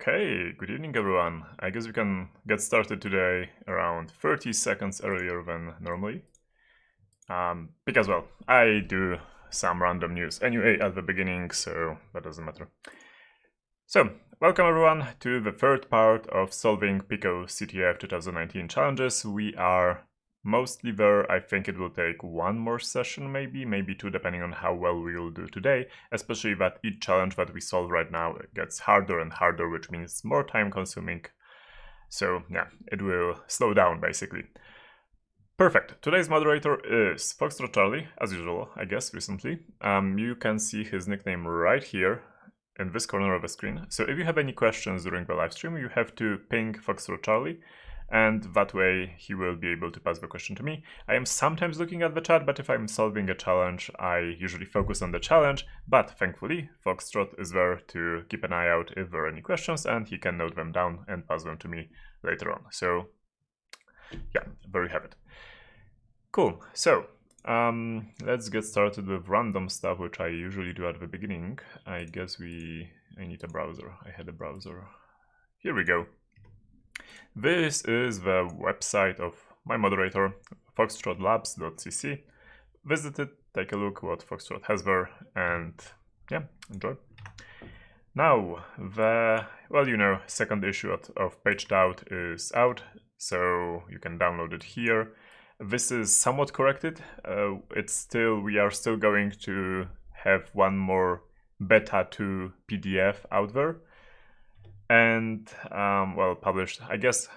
Okay, good evening everyone. I guess we can get started today around 30 seconds earlier than normally. Because, well, I do some random news anyway at the beginning, so that doesn't matter. So, welcome everyone to the third part of solving picoCTF 2019 challenges. We are mostly there. I think it will take one more session, maybe two, depending on how well we will do today, especially that each challenge that we solve right now gets harder and harder, which means more time consuming. So yeah, it will slow down basically. Perfect. Today's moderator is Foxtrot Charlie, as usual, I guess, recently. You can see his nickname right here in this corner of the screen. So if you have any questions during the live stream, you have to ping Foxtrot Charlie, and that way he will be able to pass the question to me. I am sometimes looking at the chat, but if I'm solving a challenge, I usually focus on the challenge, but thankfully Foxtrot is there to keep an eye out if there are any questions, and he can note them down and pass them to me later on. So yeah, there you have it. Cool, so let's get started with random stuff, which I usually do at the beginning. I guess I need a browser. I had a browser. Here we go. This is the website of my moderator, foxtrotlabs.cc. Visit it, take a look what Foxtrot has there, and yeah, enjoy. Now, the, well, you know, second issue of Paged Out is out, so you can download it here. This is somewhat corrected. We are still going to have one more beta 2 PDF out there, and well, published, I guess,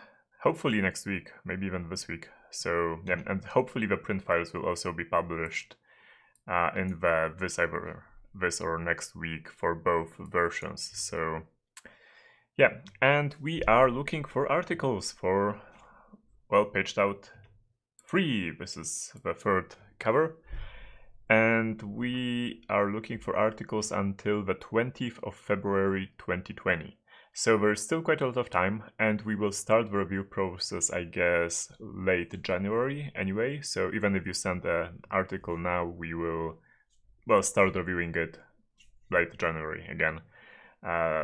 hopefully next week, maybe even this week. So yeah, and hopefully the print files will also be published in this or next week for both versions. So yeah, and we are looking for articles for, well, Paged Out 3. This is the third cover, and we are looking for articles until the 20th of February 2020. So there's still quite a lot of time, and we will start the review process, I guess, late January anyway. So even if you send an article now, we will, well, start reviewing it late January again.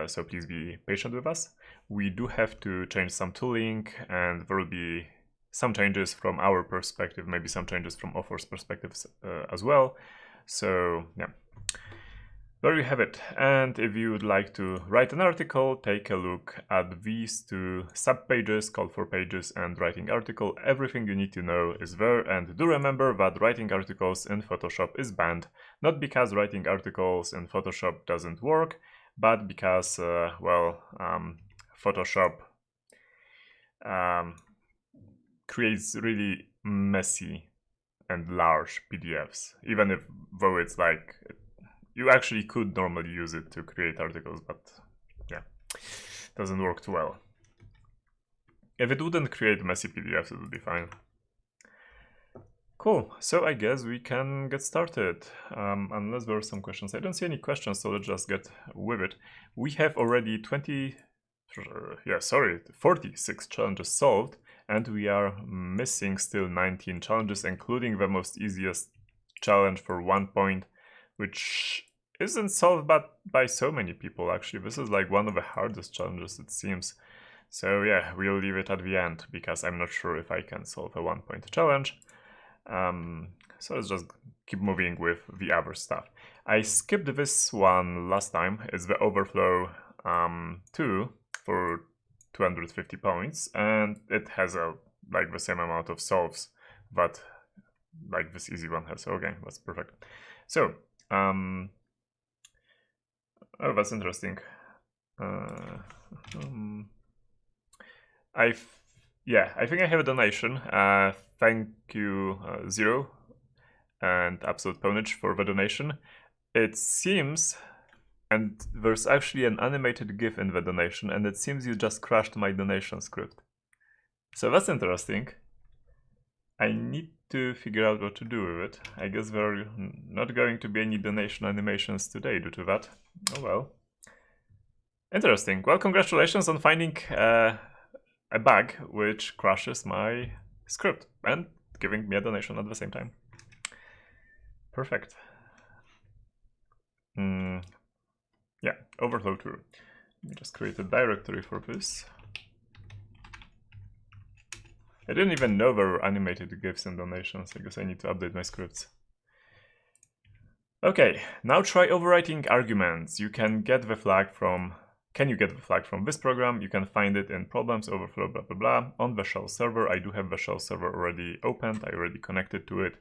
So please be patient with us. We do have to change some tooling, and there will be some changes from our perspective, maybe some changes from author's perspectives as well. So yeah, there you have it. And if you would like to write an article, take a look at these two subpages, call for pages and writing article. Everything you need to know is there, and do remember that writing articles in Photoshop is banned, not because writing articles in Photoshop doesn't work, but because, Photoshop creates really messy and large PDFs, even if, though it's like, you actually could normally use it to create articles, but yeah, doesn't work too well. If it wouldn't create messy PDFs, it would be fine. Cool, so I guess we can get started, unless there are some questions. I don't see any questions, so let's just get with it. We have already 46 challenges solved, and we are missing still 19 challenges, including the most easiest challenge for 1 point, which isn't solved by so many people, actually. This is like one of the hardest challenges, it seems. So yeah, we'll leave it at the end, because I'm not sure if I can solve a 1 point challenge. So let's just keep moving with the other stuff. I skipped this one last time. It's the OverFlow 2 for 250 points, and it has like the same amount of solves that like this easy one has. Okay, that's perfect. So oh, that's interesting. I think I have a donation. Thank you, Zero and Absolute Ponage, for the donation. It seems, and there's actually an animated GIF in the donation, and it seems you just crashed my donation script. So that's interesting. I need to figure out what to do with it. I guess there are not going to be any donation animations today due to that. Oh well. Interesting. Well, congratulations on finding a bug which crashes my script and giving me a donation at the same time. Perfect. Yeah, OverFlow 2. Let me just create a directory for this. I didn't even know there were animated GIFs and donations. I guess I need to update my scripts. Okay, now try overwriting arguments. You can get the flag from... Can you get the flag from this program? You can find it in problems, overflow, blah, blah, blah. On the shell server, I do have the shell server already opened. I already connected to it.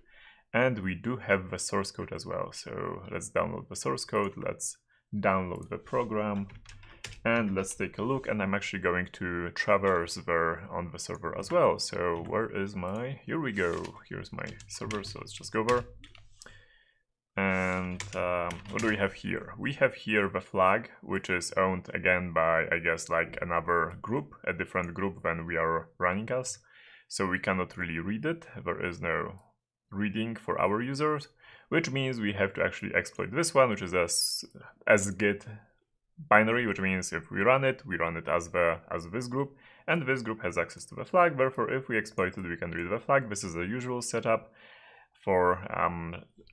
And we do have the source code as well. So let's download the source code. Let's download the program. And let's take a look. And I'm actually going to traverse there on the server as well. So where is my... Here we go. Here's my server. So let's just go there. And what do we have here? We have here the flag, which is owned again by, I guess, like another group, a different group than we are running as. So we cannot really read it. There is no reading for our users, which means we have to actually exploit this one, which is as git binary, which means if we run it as this group, and this group has access to the flag. Therefore, if we exploit it, we can read the flag. This is the usual setup for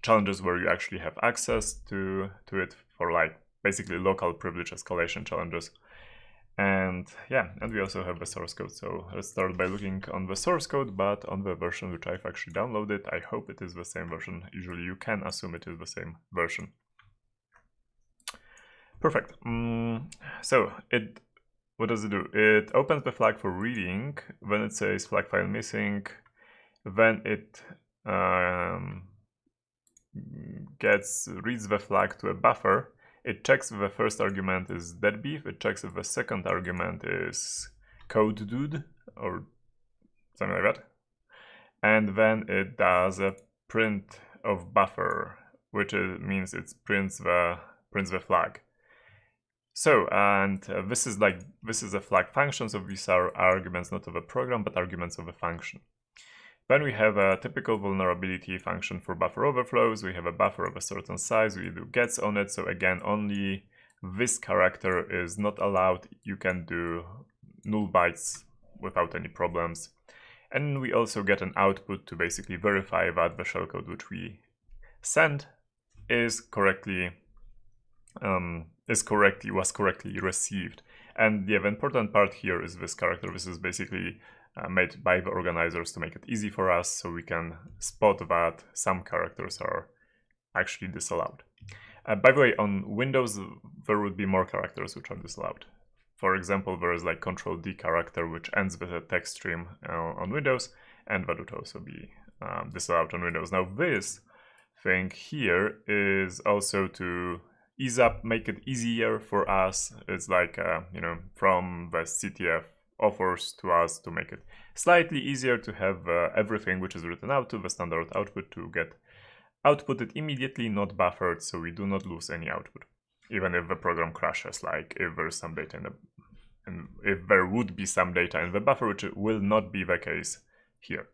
challenges where you actually have access to it, for like basically local privilege escalation challenges. And yeah, and we also have the source code. So let's start by looking on the source code, but on the version which I've actually downloaded. I hope it is the same version. Usually you can assume it is the same version. Perfect. So what does it do? It opens the flag for reading. When it says flag file missing, then it reads the flag to a buffer. It checks if the first argument is deadbeef. It checks if the second argument is code dude or something like that. And then it does a print of buffer, which means it prints the flag. So, and this is a flag function. So these are arguments not of a program, but arguments of a function. Then we have a typical vulnerability function for buffer overflows. We have a buffer of a certain size. We do gets on it. So again, only this character is not allowed. You can do null bytes without any problems. And we also get an output to basically verify that the shellcode which we send was correctly received. And the important part here is this character. This is basically made by the organizers to make it easy for us, so we can spot that some characters are actually disallowed. By the way, on Windows, there would be more characters which are disallowed. For example, there is like Control-D character, which ends with a text stream on Windows, and that would also be disallowed on Windows. Now, this thing here is also to ease up, make it easier for us. It's like, from the CTF offers to us to make it slightly easier to have everything which is written out to the standard output to get outputted immediately, not buffered, so we do not lose any output, even if the program crashes, like if there's some data and if there would be some data in the buffer, which will not be the case here.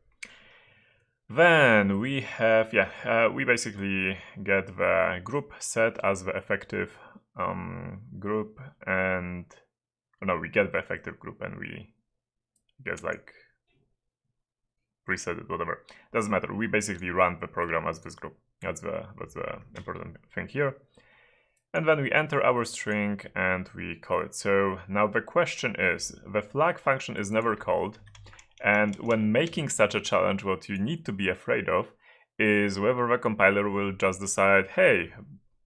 Then we have, we basically get the group set as the effective group, and no, we get the effective group and we just like reset it, whatever. Doesn't matter. We basically run the program as this group. That's the important thing here. And then we enter our string and we call it. So now the question is, the flag function is never called. And when making such a challenge, what you need to be afraid of is whether the compiler will just decide, hey,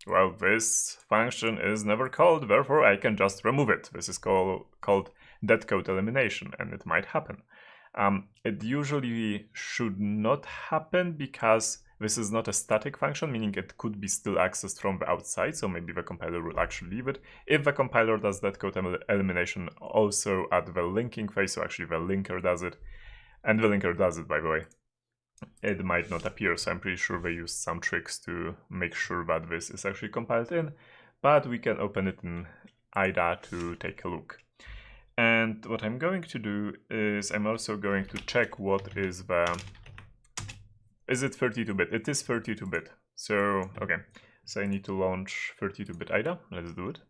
well, this function is never called, therefore I can just remove it. This is called dead code elimination, and it might happen. It usually should not happen because this is not a static function, meaning it could be still accessed from the outside, so maybe the compiler will actually leave it. If the compiler does dead code elimination also at the linking phase, so actually the linker does it, and the linker does it, by the way, it might not appear, so I'm pretty sure they used some tricks to make sure that this is actually compiled in, but we can open it in IDA to take a look. And what I'm going to do is I'm also going to check what is the... Is it 32-bit? It is 32-bit. So, okay. So I need to launch 32-bit IDA. Let's do it.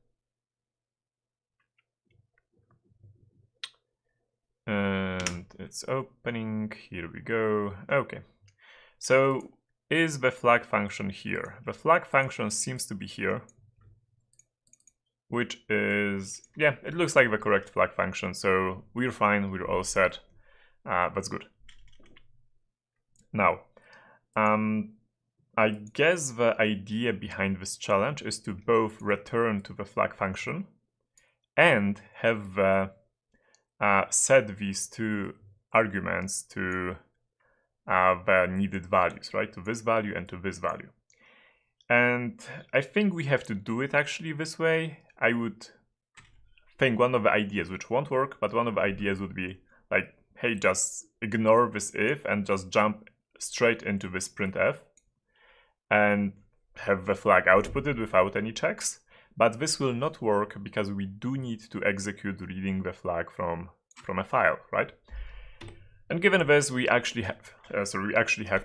And it's opening. Here we go. Okay. So is the flag function here? The flag function seems to be here. which is, yeah, it looks like the correct flag function. So we're fine, we're all set. That's good. Now, I guess the idea behind this challenge is to both return to the flag function and have set these two arguments to the needed values, right? To this value and to this value. And I think we have to do it actually this way. I would think one of the ideas, which won't work, but one of the ideas would be like, hey, just ignore this if and just jump straight into this printf and have the flag outputted without any checks. But this will not work because we do need to execute reading the flag from a file, right? And given this, we actually have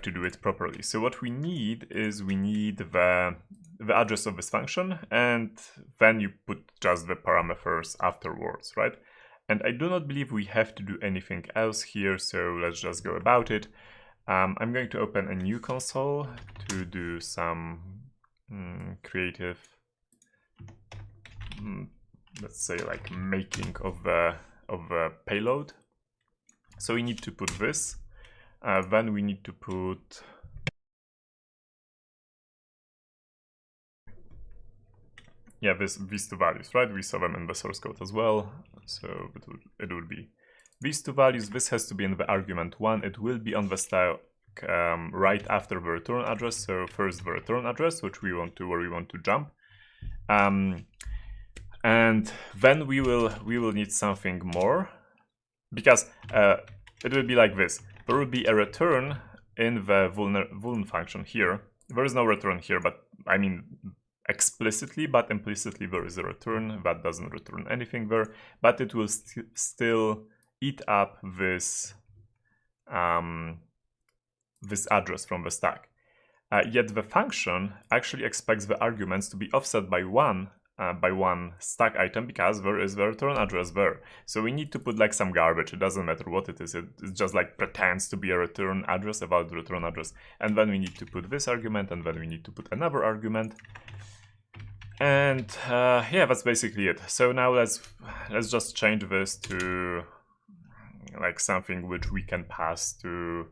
to do it properly. So what we need is the address of this function, and then you put just the parameters afterwards, right? And I do not believe we have to do anything else here, so let's just go about it. I'm going to open a new console to do some creative, let's say like making of the payload. So we need to put this, then we need to put these two values, right? We saw them in the source code as well, so it would be these two values. This has to be in the argument 1. It will be on the stack right after the return address. So first the return address, where we want to jump, and then we will need something more, because it will be like this. There will be a return in the vuln function here. There is no return here, but I mean explicitly, but implicitly there is a return that doesn't return anything there, but it will still eat up this this address from the stack. Yet the function actually expects the arguments to be offset by one stack item, because there is the return address there. So we need to put like some garbage. It doesn't matter what it is. It just like pretends to be a return address, a valid return address. And then we need to put this argument, and then we need to put another argument. And yeah, that's basically it. So now let's just change this to like something which we can pass to,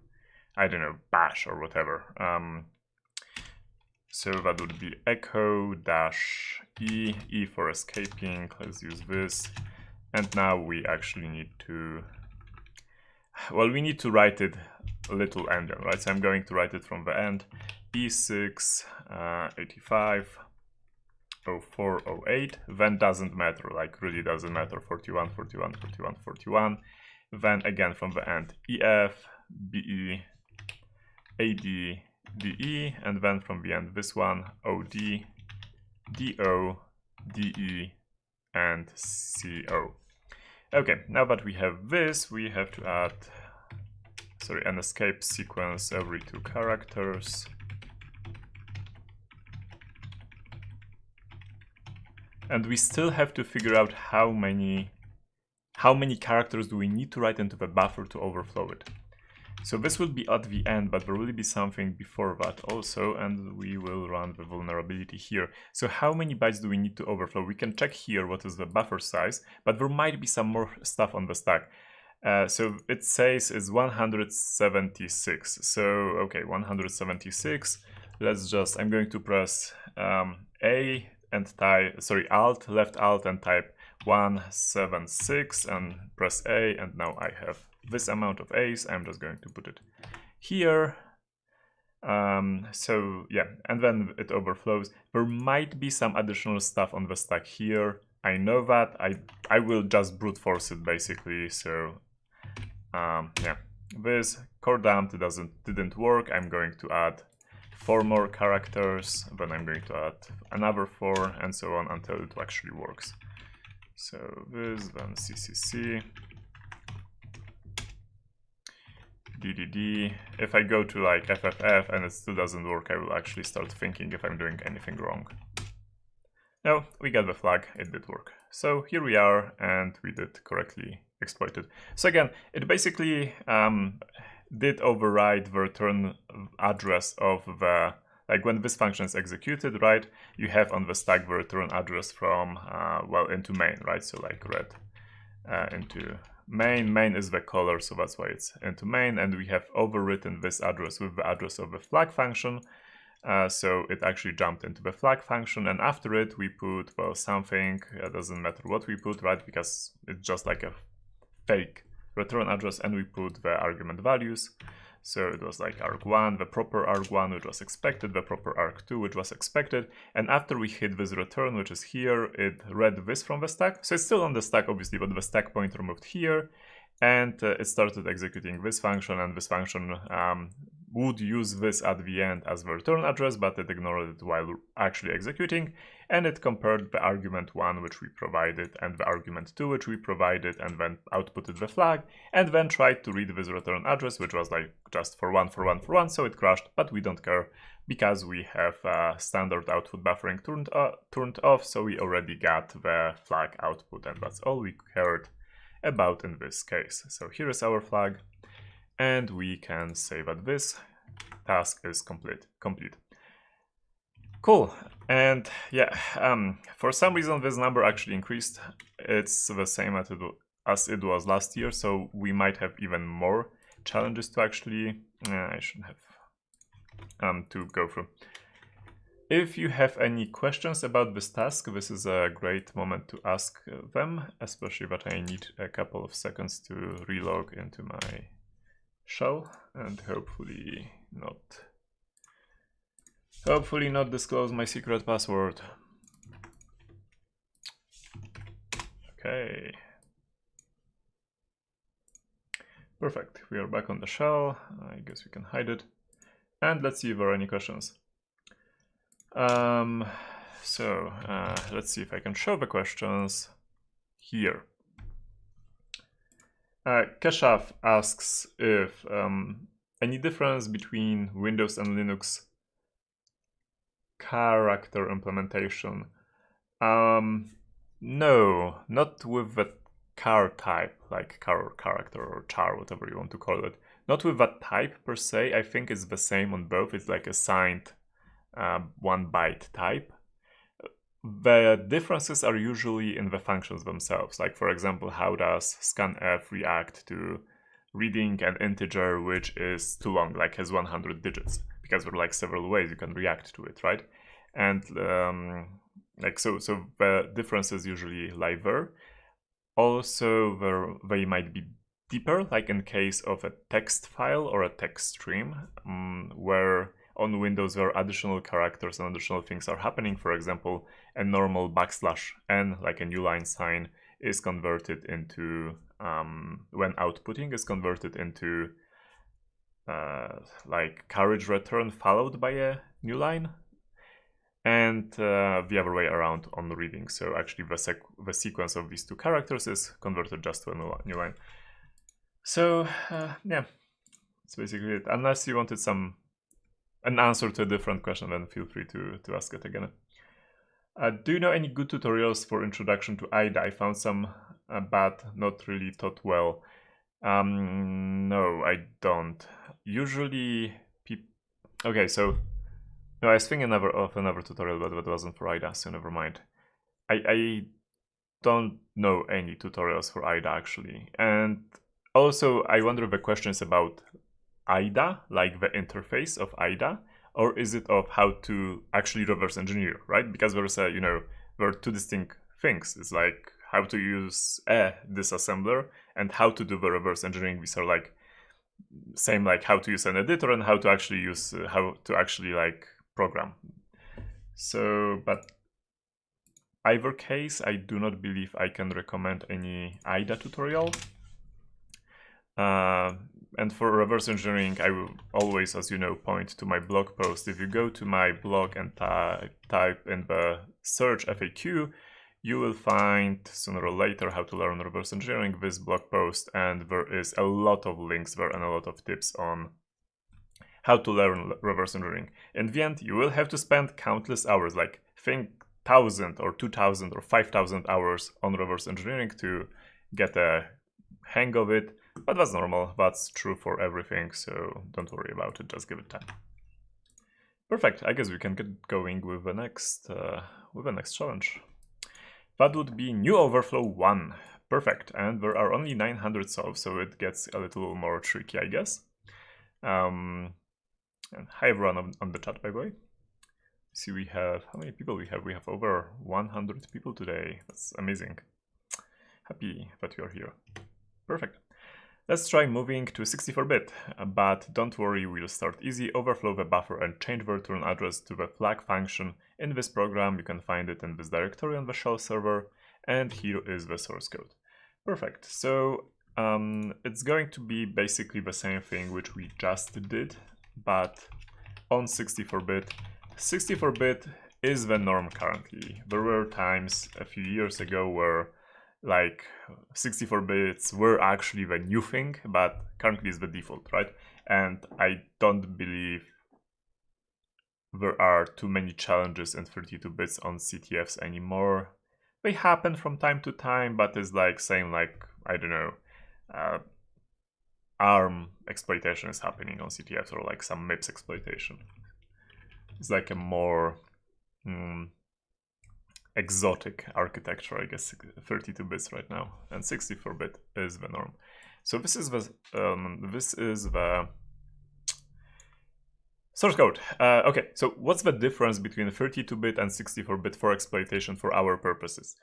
I don't know, bash or whatever. So that would be echo -e, E for escaping. Let's use this. And now we actually need to, well, we need to write it a little ending, right? So I'm going to write it from the end. E6, 85, 04, 08, then doesn't matter, like really doesn't matter, 41, 41, 41, 41. Then again from the end, EF, BE, AD, DE, and then from the end this one, OD, DO, DE, and CO. Okay, now that we have this, we have to add, an escape sequence every 2 characters. And we still have to figure out how many characters do we need to write into the buffer to overflow it. So this will be at the end, but there will be something before that also, and we will run the vulnerability here. So how many bytes do we need to overflow? We can check here what is the buffer size, but there might be some more stuff on the stack. So it says it's 176. So okay, 176. Let's just, I'm going to press A and type, Alt, left Alt, and type 176 and press A, and now I have this amount of A's. I'm just going to put it here. So yeah, and then it overflows. There might be some additional stuff on the stack here. I know that. I will just brute force it basically. So yeah, this core dump didn't work. I'm going to add 4 more characters, then I'm going to add another 4, and so on until it actually works. So this, then CCC, DDD. If I go to like FFF and it still doesn't work, I will actually start thinking if I'm doing anything wrong. No, we got the flag, it did work. So here we are, and we did correctly exploit it. So again, it basically did override the return address of the like when this function is executed, right, you have on the stack the return address from, well, into main, right? So like red into main. Main is the color, so that's why it's into main, and we have overwritten this address with the address of the flag function. So it actually jumped into the flag function, and after it we put, well, something, doesn't matter what we put, right, because it's just like a fake return address, and we put the argument values. So it was like arg1, the proper arg1, which was expected, the proper arg2, which was expected, and after we hit this return, which is here, it read this from the stack. So it's still on the stack, obviously, but the stack pointer moved here, and it started executing this function, and this function would use this at the end as the return address, but it ignored it while actually executing, and it compared the argument 1 which we provided and the argument 2 which we provided, and then outputted the flag, and then tried to read this return address, which was like just for one, so it crashed, but we don't care because we have standard output buffering turned off, so we already got the flag output, and that's all we cared about in this case. So here is our flag, and we can say that this task is complete. Cool. And yeah, for some reason this number actually increased. It's the same as it was last year, so we might have even more challenges to actually I should have to go through. If you have any questions about this task, this is a great moment to ask them, especially that I need a couple of seconds to relog into my shell and hopefully not disclose my secret password. Okay. Perfect. We are back on the shell. I guess we can hide it. And let's see if there are any questions. So let's see if I can show the questions here. Keshav asks if any difference between Windows and Linux character implementation. No, not with the char type, like char or character or char, whatever you want to call it. Not with that type per se. I think it's the same on both. It's like a signed 1 byte type. The differences are usually in the functions themselves. Like, for example, how does scanf react to reading an integer which is too long, like has 100 digits? Because there are like several ways you can react to it, right? And like so the differences usually lie there. Also, they might be deeper, like in case of a text file or a text stream, where on Windows there are additional characters and additional things are happening. For example, a normal \n, like a new line sign, is converted into, when outputting, is converted into like carriage return followed by a new line, and the other way around on reading. So actually the sequence of these two characters is converted just to a new line. So yeah, that's basically it. Unless you wanted an answer to a different question, then feel free to ask it again. Do you know any good tutorials for introduction to IDA? I found some, but not really taught well. No, I don't. Usually okay, so no, I was thinking of another tutorial, but that wasn't for IDA, so never mind. I don't know any tutorials for IDA actually. And also, I wonder if the question is about IDA, like the interface of IDA, or is it of how to actually reverse engineer, right? Because there's there are two distinct things. It's like how to use a disassembler and how to do the reverse engineering. These are like same, like how to use an editor and how to actually use like program. So, but either case, I do not believe I can recommend any IDA tutorial. And for reverse engineering, I will always, as you know, point to my blog post. If you go to my blog and type in the search FAQ, you will find sooner or later how to learn reverse engineering, this blog post, and there is a lot of links there and a lot of tips on how to learn reverse engineering. In the end, you will have to spend countless hours, like think 1,000 or 2,000 or 5,000 hours on reverse engineering to get a hang of it. But that's normal, that's true for everything, so don't worry about it, just give it time. Perfect. I guess we can get going with the next challenge. That would be new overflow 1. Perfect. And there are only 900 solves, so it gets a little more tricky, I guess. And hi everyone on the chat, by the way. See, we have, how many people we have? We have over 100 people today. That's amazing. Happy that you're here. Perfect. Let's try moving to 64-bit, but don't worry, we'll start easy. Overflow the buffer and change the return address to the flag function. In this program, you can find it in this directory on the shell server, and here is the source code. Perfect. So it's going to be basically the same thing which we just did, but on 64-bit. 64-bit is the norm currently. There were times a few years ago where like 64 bits were actually the new thing, but currently is the default, right? And I don't believe there are too many challenges in 32 bits on CTFs anymore. They happen from time to time, but it's like saying like, I don't know, ARM exploitation is happening on CTFs, or like some MIPS exploitation. It's like a more exotic architecture, I guess. 32 bits right now, and 64-bit is the norm. So this is the source code. Okay, so what's the difference between 32-bit and 64-bit for exploitation for our purposes?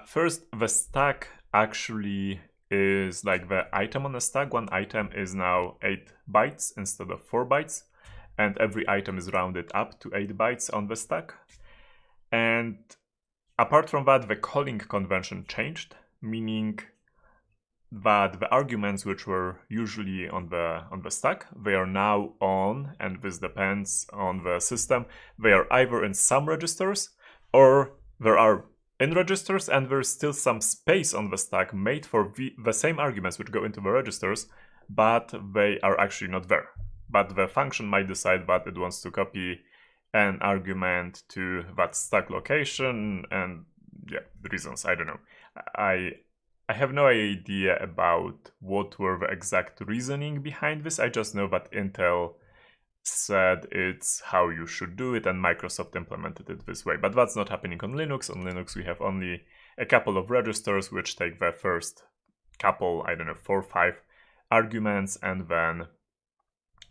First, the stack actually is like the item on the stack. One item is now 8 bytes instead of 4 bytes, and every item is rounded up to 8 bytes on the stack. And apart from that, the calling convention changed, meaning that the arguments which were usually on the stack, they are now on, and this depends on the system. They are either in some registers, or they are in registers, and there's still some space on the stack made for the same arguments which go into the registers, but they are actually not there. But the function might decide that it wants to copy an argument to that stack location, and yeah, the reasons, I don't know. I have no idea about what were the exact reasoning behind this. I just know that Intel said it's how you should do it, and Microsoft implemented it this way. But that's not happening on Linux. On Linux, we have only a couple of registers which take the first couple, I don't know, 4 or 5 arguments, and then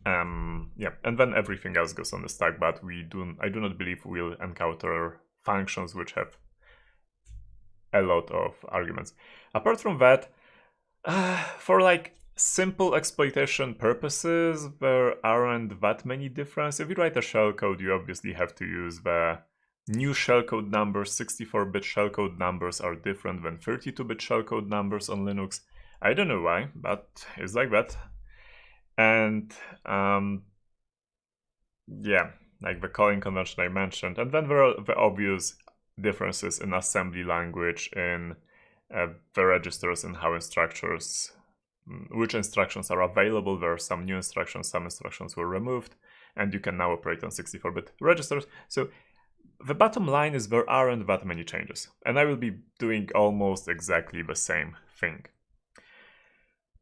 and then everything else goes on the stack. But I do not believe we'll encounter functions which have a lot of arguments. Apart from that, for like simple exploitation purposes, there aren't that many differences. If you write a shellcode, you obviously have to use the new shellcode numbers. 64-bit shellcode numbers are different than 32-bit shellcode numbers on Linux. I don't know why, but it's like that. And yeah, like the calling convention I mentioned. And then there are the obvious differences in assembly language, in the registers, and how which instructions are available. There are some new instructions, some instructions were removed, and you can now operate on 64-bit registers. So the bottom line is there aren't that many changes, and I will be doing almost exactly the same thing.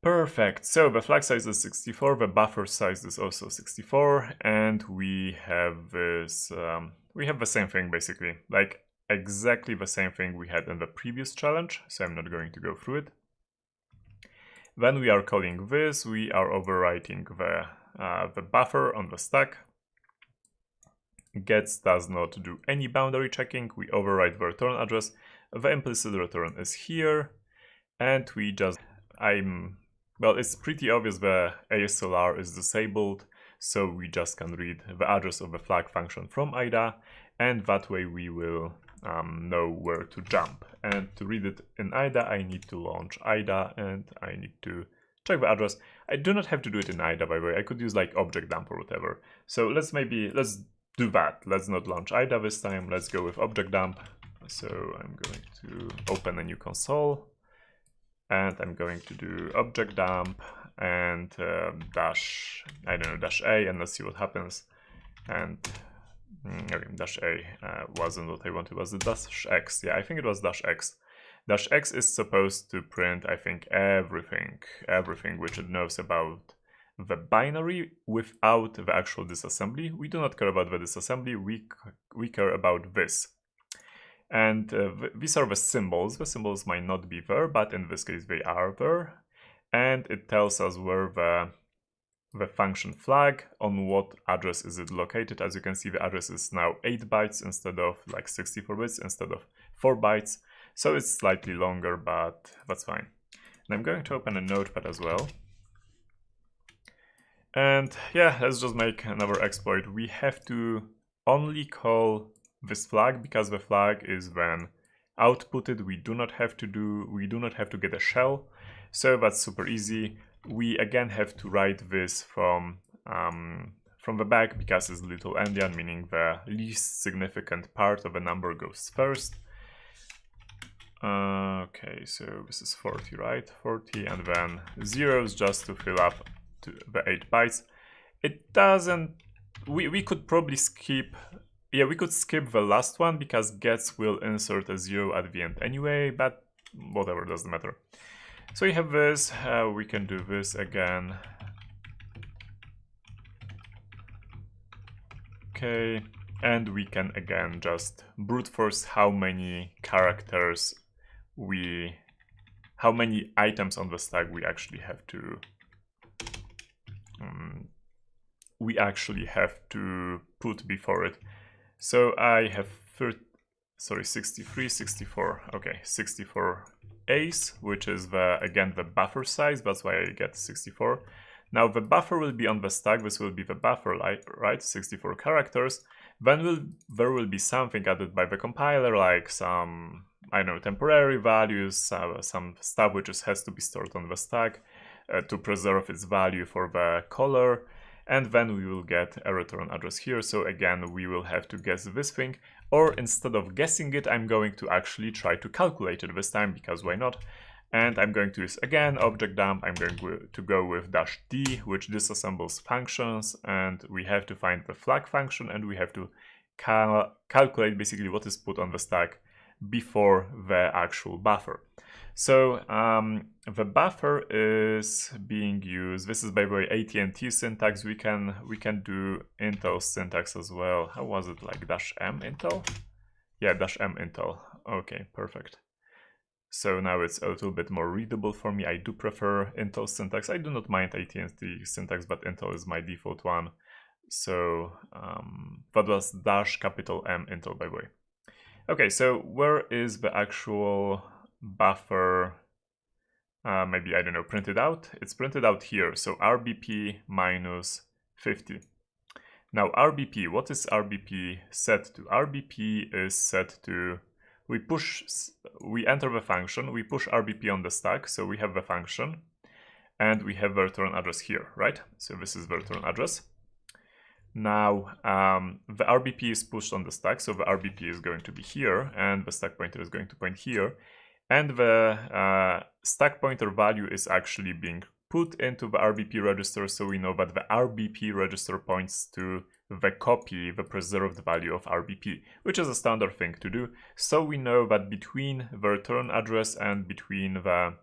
Perfect. So the flag size is 64, the buffer size is also 64, and we have this, we have the same thing basically, like exactly the same thing we had in the previous challenge, so I'm not going to go through it. When we are calling this, we are overwriting the buffer on the stack. Gets does not do any boundary checking. We overwrite the return address. The implicit return is here, and we just, well, it's pretty obvious the ASLR is disabled, so we just can read the address of the flag function from IDA, and that way we will know where to jump. And to read it in IDA, I need to launch IDA, and I need to check the address. I do not have to do it in IDA, by the way. I could use like object dump or whatever. So let's do that. Let's not launch IDA this time. Let's go with object dump. So I'm going to open a new console, and I'm going to do object dump and dash A, and let's see what happens. And okay, dash A wasn't what I wanted. Was it dash X? Yeah, I think it was dash X. Dash X is supposed to print, I think, everything which it knows about the binary without the actual disassembly. We do not care about the disassembly, we care about this. And these are the symbols. The symbols might not be there, but in this case they are there. And it tells us where the function flag, on what address is it located. As you can see, the address is now 8 bytes instead of like 64 bits instead of 4 bytes. So it's slightly longer, but that's fine. And I'm going to open a notepad as well. And yeah, let's just make another exploit. We have to only call this flag because the flag is then outputted. We do not have to get a shell. So that's super easy. We again have to write this from the back because it's little endian, meaning the least significant part of a number goes first. Okay, so this is 40, right? 40, and then zeros just to fill up to the 8 bytes. It doesn't. We could probably skip. Yeah, we could skip the last one because gets will insert a 0 at the end anyway, but whatever, doesn't matter. So we have this, we can do this again. Okay, and we can again just brute force how many characters how many items on the stack we actually have to put before it. So I have 63, 64, okay, 64 A's, which is again the buffer size, that's why I get 64. Now the buffer will be on the stack, this will be the buffer, right, 64 characters. Then there will be something added by the compiler, like some, I don't know, temporary values, some stuff which has to be stored on the stack to preserve its value for the caller. And then we will get a return address here. So again, we will have to guess this thing, or instead of guessing it, I'm going to actually try to calculate it this time, because why not? And I'm going to use again object dump. I'm going to go with -d, which disassembles functions, and we have to find the flag function, and we have to calculate basically what is put on the stack before the actual buffer. So the buffer is being used. This is, by the way, AT&T syntax. We can do Intel syntax as well. How was it, like -m Intel? Yeah, -m Intel. Okay, perfect. So now it's a little bit more readable for me. I do prefer Intel syntax. I do not mind AT&T syntax, but Intel is my default one. So that was -M Intel, by the way. Okay, so where is the actual buffer? Maybe, I don't know, printed out? It's printed out here, so RBP -50. Now RBP, what is RBP set to? RBP is set to, we enter the function, we push RBP on the stack, so we have the function, and we have the return address here, right? So this is the return address. Now the RBP is pushed on the stack, so the RBP is going to be here, and the stack pointer is going to point here, and the stack pointer value is actually being put into the RBP register, so we know that the RBP register points to the copy, the preserved value of RBP, which is a standard thing to do. So we know that between the return address and between the,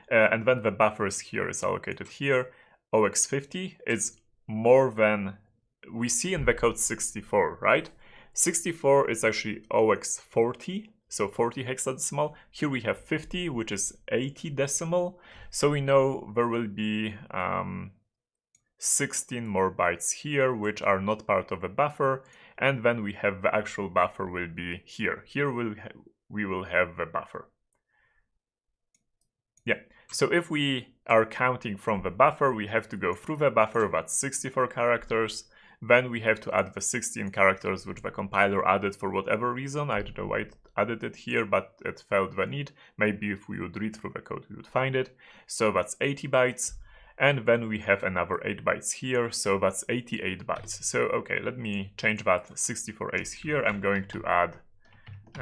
and then the buffer is here, is allocated here, OX50 is more than, we see in the code 64, right? 64 is actually OX40, so 40 hexadecimal. Here we have 50, which is 80 decimal. So we know there will be 16 more bytes here, which are not part of the buffer. And then we have the actual buffer will be here. Here we will have the buffer. Yeah, so if we are counting from the buffer, we have to go through the buffer, that's 64 characters. Then we have to add the 16 characters which the compiler added for whatever reason. I don't know why it added it here, but it felt the need. Maybe if we would read through the code, we would find it. So that's 80 bytes. And then we have another 8 bytes here, so that's 88 bytes. So, okay, let me change that 64A's here. I'm going to add,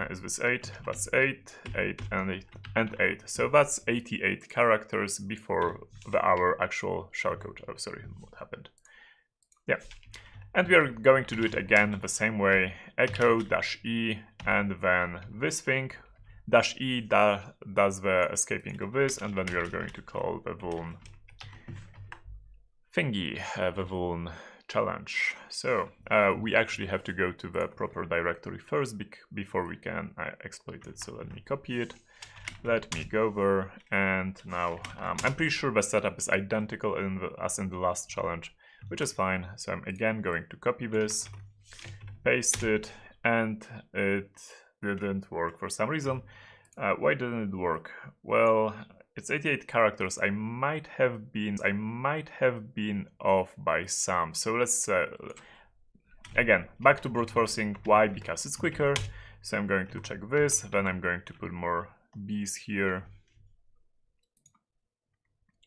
is this 8? That's 8, 8, and 8. So that's 88 characters before our actual shellcode. Oh, sorry, what happened? Yeah. And we are going to do it again the same way, echo -e, and then this thing, -e does the escaping of this, and then we are going to call the vuln thingy, the vuln challenge. So we actually have to go to the proper directory first before we can exploit it. So let me copy it. Let me go over, and now I'm pretty sure the setup is identical as in the last challenge, which is fine. So I'm again going to copy this, paste it, and it didn't work for some reason. Why didn't it work? Well, it's 88 characters. I might have been off by some. So let's again back to brute forcing. Why? Because it's quicker. So I'm going to check this. Then I'm going to put more B's here.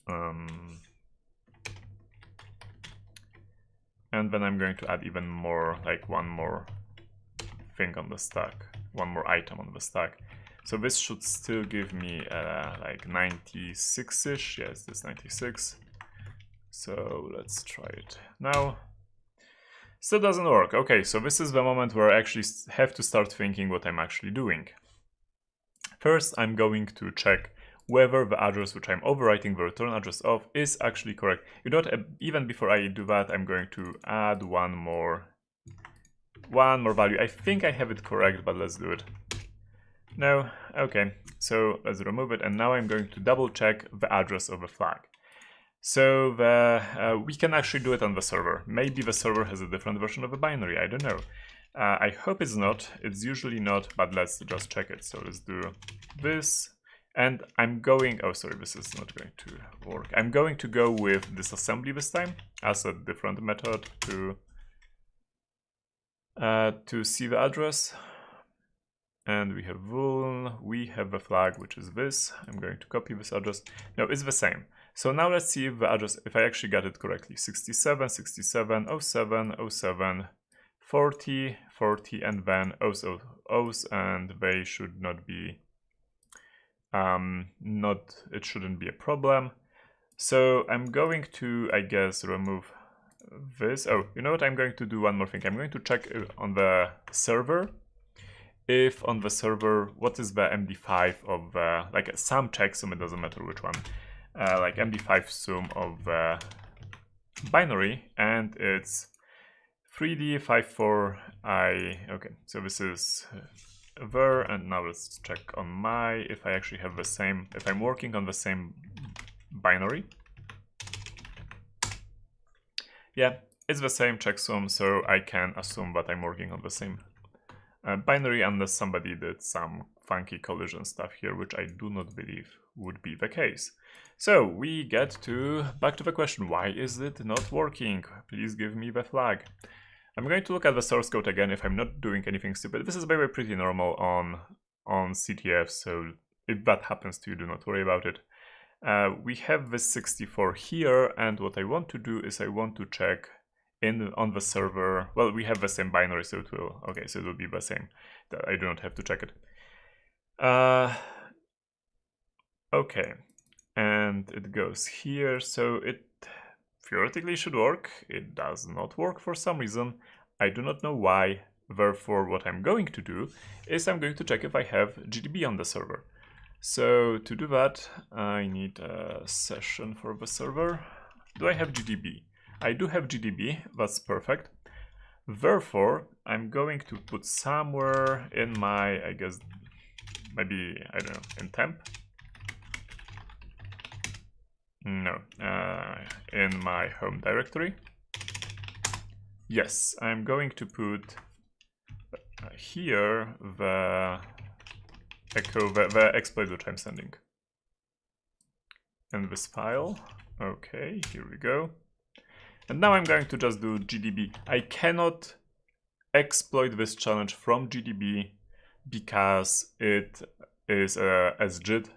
And then I'm going to add even more, like one more thing on the stack, one more item on the stack. So this should still give me like 96-ish. Yes, this 96. So let's try it now. Still doesn't work. Okay, so this is the moment where I actually have to start thinking what I'm actually doing. First, I'm going to check whether the address which I'm overwriting the return address of is actually correct. You know what, even before I do that, I'm going to add one more value. I think I have it correct, but let's do it. No, okay, so let's remove it, and now I'm going to double check the address of the flag. So we can actually do it on the server. Maybe the server has a different version of a binary, I don't know. I hope it's not, it's usually not, but let's just check it. So let's do this, and I'm going, oh sorry, this is not going to work. I'm going to go with disassembly this time as a different method to see the address. And we have vuln, we have the flag, which is this. I'm going to copy this address. No, it's the same. So now let's see if the address, if I actually got it correctly. 67, 67, 07, 07, 40, 40, and then O's, and they should not be, it shouldn't be a problem. So I'm going to, I guess, remove this. Oh, you know what? I'm going to do one more thing. I'm going to check on the server. If on the server, what is the MD5 of, like some checksum, it doesn't matter which one, like MD5 sum of binary, and it's 3D54I. Okay, so this is there, and now let's check on my, if I actually have the same, if I'm working on the same binary. Yeah, it's the same checksum, so I can assume that I'm working on the same binary, unless somebody did some funky collision stuff here, which I do not believe would be the case. So we get back to the question, why is it not working? Please give me the flag. I'm going to look at the source code again if I'm not doing anything stupid. This is very pretty normal on CTF, so if that happens to you, do not worry about it. We have this 64 here, and what I want to do is I want to check on the server. Well, we have the same binary, so it will, okay, so it will be the same. I do not have to check it. Okay, and it goes here, so it theoretically should work. It does not work for some reason. I do not know why. Therefore, what I'm going to do is I'm going to check if I have GDB on the server. So to do that, I need a session for the server. Do I have GDB? I do have GDB, that's perfect. Therefore, I'm going to put somewhere in my, I guess, maybe, I don't know, in temp? No, in my home directory. Yes, I'm going to put here the exploit which I'm sending. In this file. Okay, here we go. And now I'm going to just do GDB. I cannot exploit this challenge from GDB because it is a sgid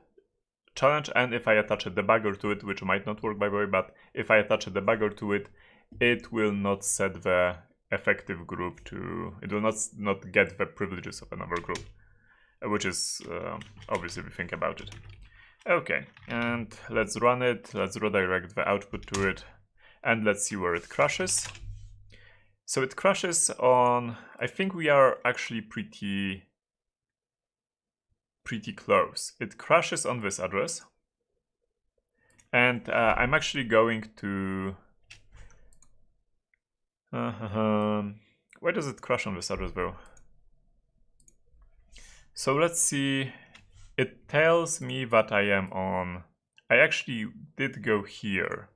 challenge, and if I attach a debugger to it, which might not work by the way, but if I attach a debugger to it, it will not set the effective group to, it will not get the privileges of another group, which is obviously if you think about it. Okay, and let's run it, let's redirect the output to it, and let's see where it crashes. So it crashes on, I think we are actually pretty close. It crashes on this address, and I'm actually going to Why does it crash on this address though? So let's see. It tells me that I am on. I actually did go here.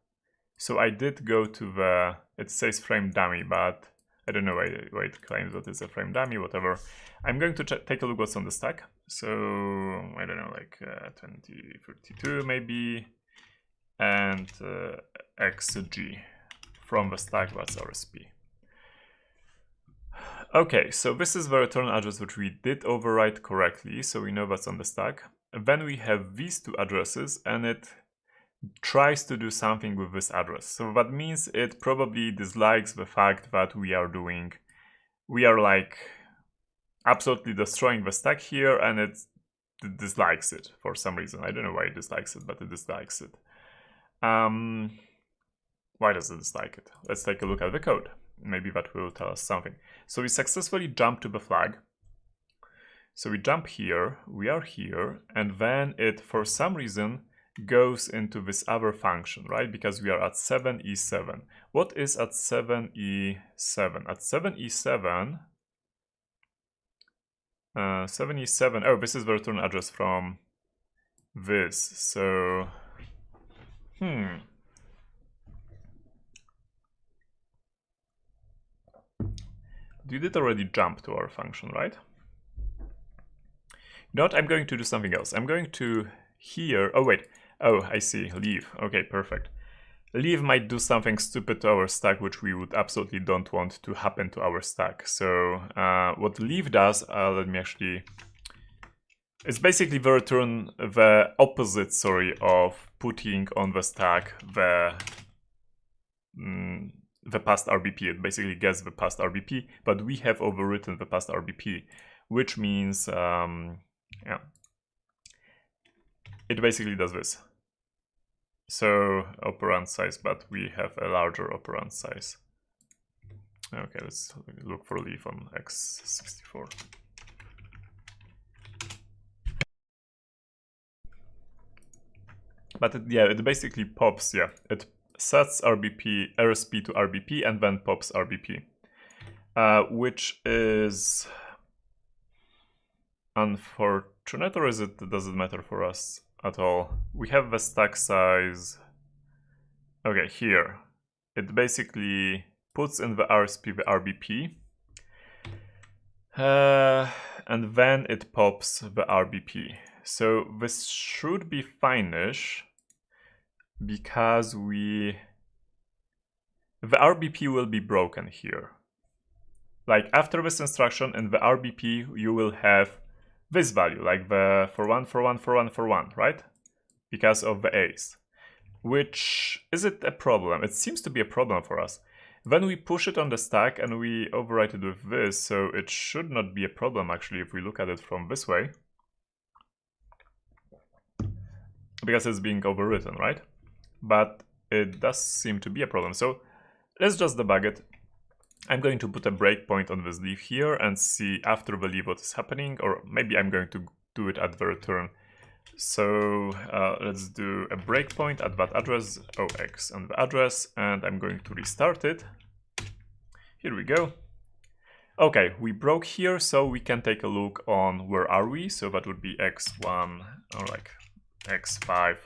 So I did go to the. It says frame dummy, but I don't know why it claims that it's a frame dummy, whatever. I'm going to take a look what's on the stack. So I don't know, like 2032 maybe, and xg from the stack, that's RSP. Okay, so this is the return address which we did overwrite correctly, so we know that's on the stack. Then we have these two addresses, and it tries to do something with this address. So that means it probably dislikes the fact that we are like absolutely destroying the stack here, and it dislikes it for some reason. I don't know why it dislikes it, but it dislikes it. Why does it dislike it? Let's take a look at the code. Maybe that will tell us something. So we successfully jumped to the flag. So we jump here, we are here, and then it, for some reason, goes into this other function, right? Because we are at 7E7. What is at 7E7? At 7E7, 7E7, oh, this is the return address from this. So, you did already jump to our function, right? You know what? I'm going to do something else. I'm going to here. Oh, wait. Oh, I see. Leave. Okay, perfect. Leave might do something stupid to our stack, which we would absolutely don't want to happen to our stack. So what leave does, let me actually... It's basically the opposite, sorry, of putting on the stack the past RBP. It basically gets the past RBP, but we have overwritten the past RBP, which means, yeah, it basically does this. So operand size, but we have a larger operand size. Okay, let's look for leave on x64. But it basically pops, it sets RSP to RBP and then pops RBP, which is unfortunate, or does it matter for us at all? We have the stack size. Okay, here it basically puts in the RSP the RBP, and then it pops the RBP. So this should be fine-ish, because the RBP will be broken here. Like after this instruction in the RBP, you will have this value, like the for one, right? Because of the A's. Which, is it a problem? It seems to be a problem for us. Then we push it on the stack and we overwrite it with this, so it should not be a problem actually if we look at it from this way. Because it's being overwritten, right? But it does seem to be a problem. So let's just debug it. I'm going to put a breakpoint on this leave here and see after the leave what is happening, or maybe I'm going to do it at the return. So let's do a breakpoint at that address, OX on the address, and I'm going to restart it. Here we go. Okay, we broke here, so we can take a look on where are we. So that would be X1 or like X5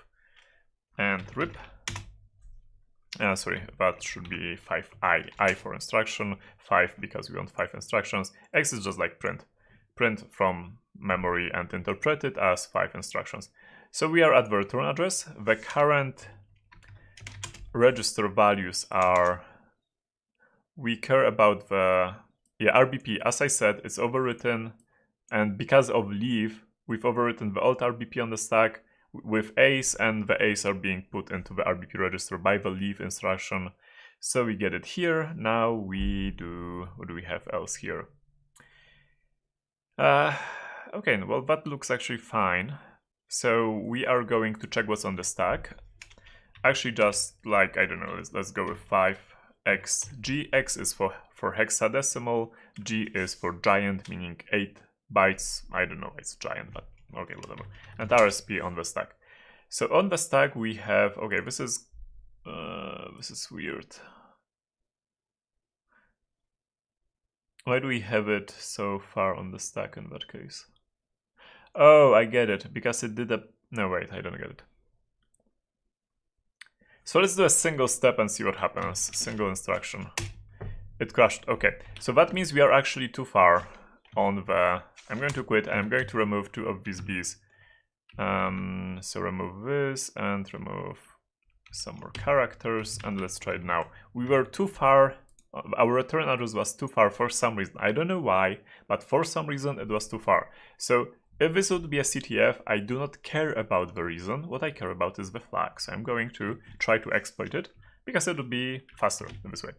and rip. Sorry, that should be 5i. I for instruction, 5 because we want 5 instructions. X is just like print from memory and interpret it as 5 instructions. So we are at the return address. The current register values are, we care about the RBP. As I said, it's overwritten, and because of leave, we've overwritten the old RBP on the stack with A's, and the A's are being put into the RBP register by the leave instruction. So we get it here. Now we do, what do we have else here? Okay, well, that looks actually fine. So we are going to check what's on the stack. Actually, just like, I don't know, let's go with 5xg. X is for hexadecimal, G is for giant, meaning 8 bytes. I don't know, it's giant, but okay, whatever. And RSP on the stack. So on the stack we have, okay, this is weird. Why do we have it so far on the stack in that case? Oh, I get it, because it did a... No, wait, I don't get it. So let's do a single step and see what happens. Single instruction. It crashed. Okay, so that means we are actually too far on the... I'm going to quit and I'm going to remove 2 of these B's. So remove this and remove some more characters, and let's try it now. We were too far. Our return address was too far for some reason. I don't know why, but for some reason it was too far. So if this would be a CTF, I do not care about the reason. What I care about is the flag. So I'm going to try to exploit it because it would be faster in this way.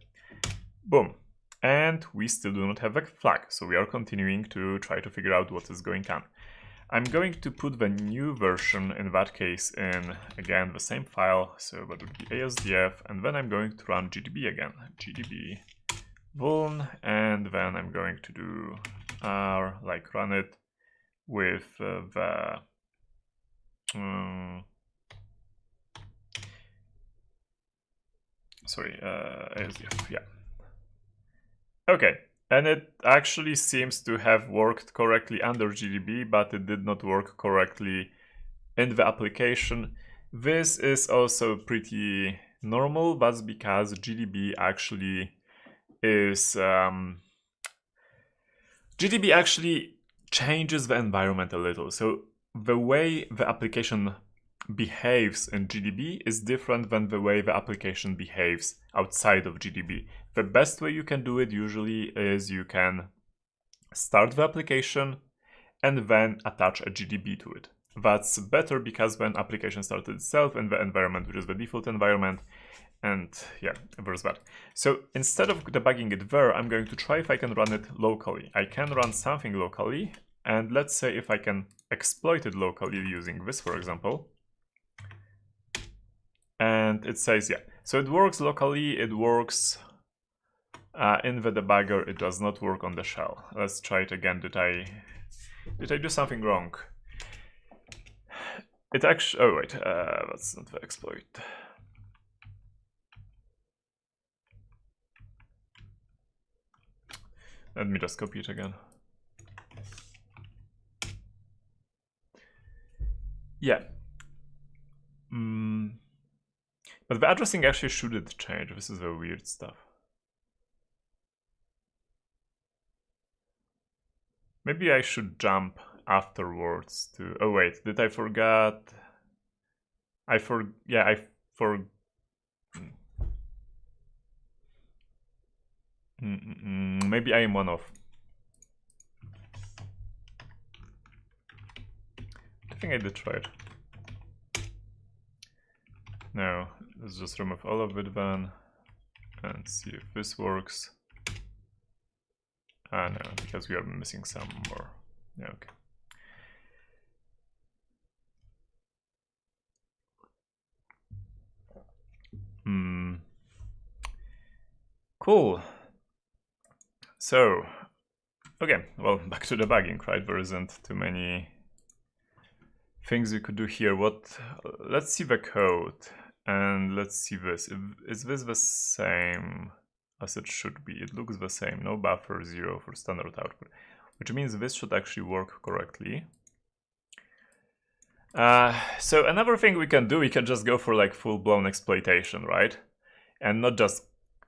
Boom. And we still do not have a flag. So we are continuing to try to figure out what is going on. I'm going to put the new version in that case in, again, the same file. So that would be ASDF, and then I'm going to run GDB again. GDB vuln, and then I'm going to do like run it with the ASDF, yeah. Okay. And it actually seems to have worked correctly under GDB, but it did not work correctly in the application. This is also pretty normal. That's because GDB actually is... GDB actually changes the environment a little. So the way the application behaves in GDB is different than the way the application behaves outside of GDB. The best way you can do it usually is you can start the application and then attach a GDB to it. That's better because when application started itself in the environment, which is the default environment, and yeah, there's that. So instead of debugging it there, I'm going to try if I can run it locally. I can run something locally, and let's say if I can exploit it locally using this, for example. And it says, yeah, so it works locally, it works in the debugger, it does not work on the shell. Let's try it again. Did I do something wrong? It actually, oh wait, that's not the exploit. Let me just copy it again. Yeah. But the addressing actually shouldn't change. This is the weird stuff. Maybe I should jump afterwards to... Oh wait, did I forget? Maybe I am one off. I think I did try it. No, let's just remove all of it then and see if this works. No, because we are missing some more. Yeah, okay. Cool. So, okay, well, back to debugging, right? There isn't too many things you could do here. Let's see the code, and let's see this. Is this the same as it should be? It looks the same. No buffer, 0 for standard output, which means this should actually work correctly. So another thing we can do, we can just go for like full-blown exploitation, right? And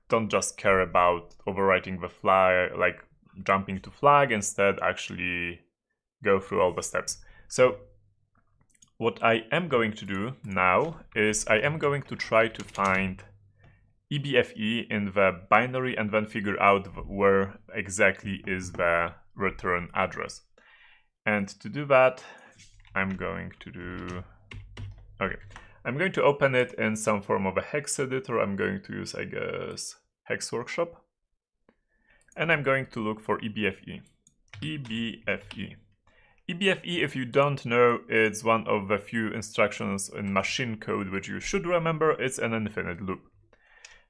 don't just care about overwriting the flag, like jumping to flag, instead actually go through all the steps. So what I am going to do now is I am going to try to find EBFE in the binary and then figure out where exactly is the return address. And to do that, I'm going to open it in some form of a hex editor. I'm going to use, I guess, Hex Workshop. And I'm going to look for EBFE. EBFE, if you don't know, it's one of the few instructions in machine code which you should remember. It's an infinite loop.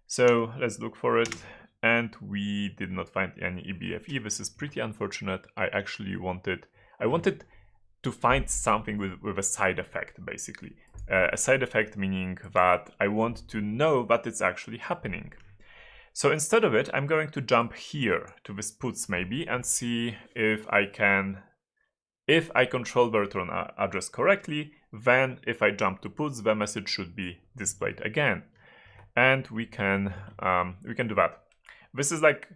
So let's look for it. And we did not find any EBFE. This is pretty unfortunate. I wanted to find something with a side effect, basically. A side effect meaning that I want to know that it's actually happening. So instead of it, I'm going to jump here to this puts maybe and see if I control the return address correctly, then if I jump to puts, the message should be displayed again. And we can do that. This is like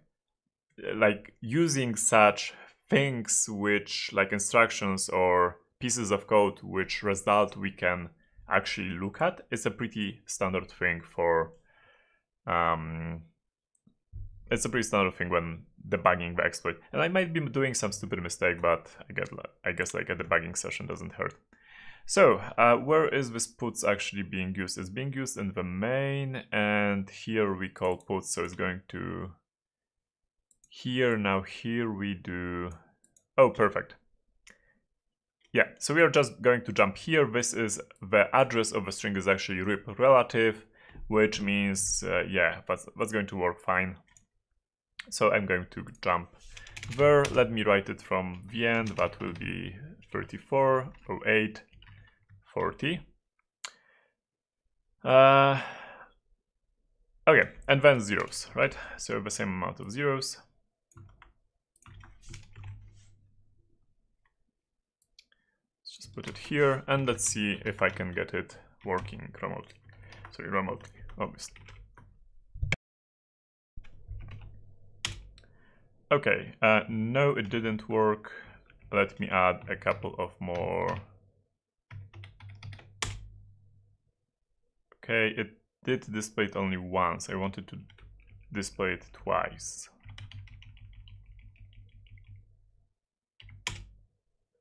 using such things which like instructions or pieces of code which result we can actually look at. It's a pretty standard thing for it's a pretty standard thing when debugging the exploit. And I might be doing some stupid mistake, but I guess like a debugging session doesn't hurt. So where is this puts actually being used? It's being used in the main, and here we call puts, so it's going to here. Now here we do, oh, perfect. Yeah, so we are just going to jump here. This is the address of the string is actually rip relative, which means, yeah, that's going to work fine. So I'm going to jump there. Let me write it from the end. That will be 34, 08, 40. Okay, and then zeros, right? So the same amount of zeros. Let's just put it here, and let's see if I can get it working remotely. Sorry, remotely, obviously. Okay, no, it didn't work. Let me add a couple of more. Okay, it did display it only once. I wanted to display it twice.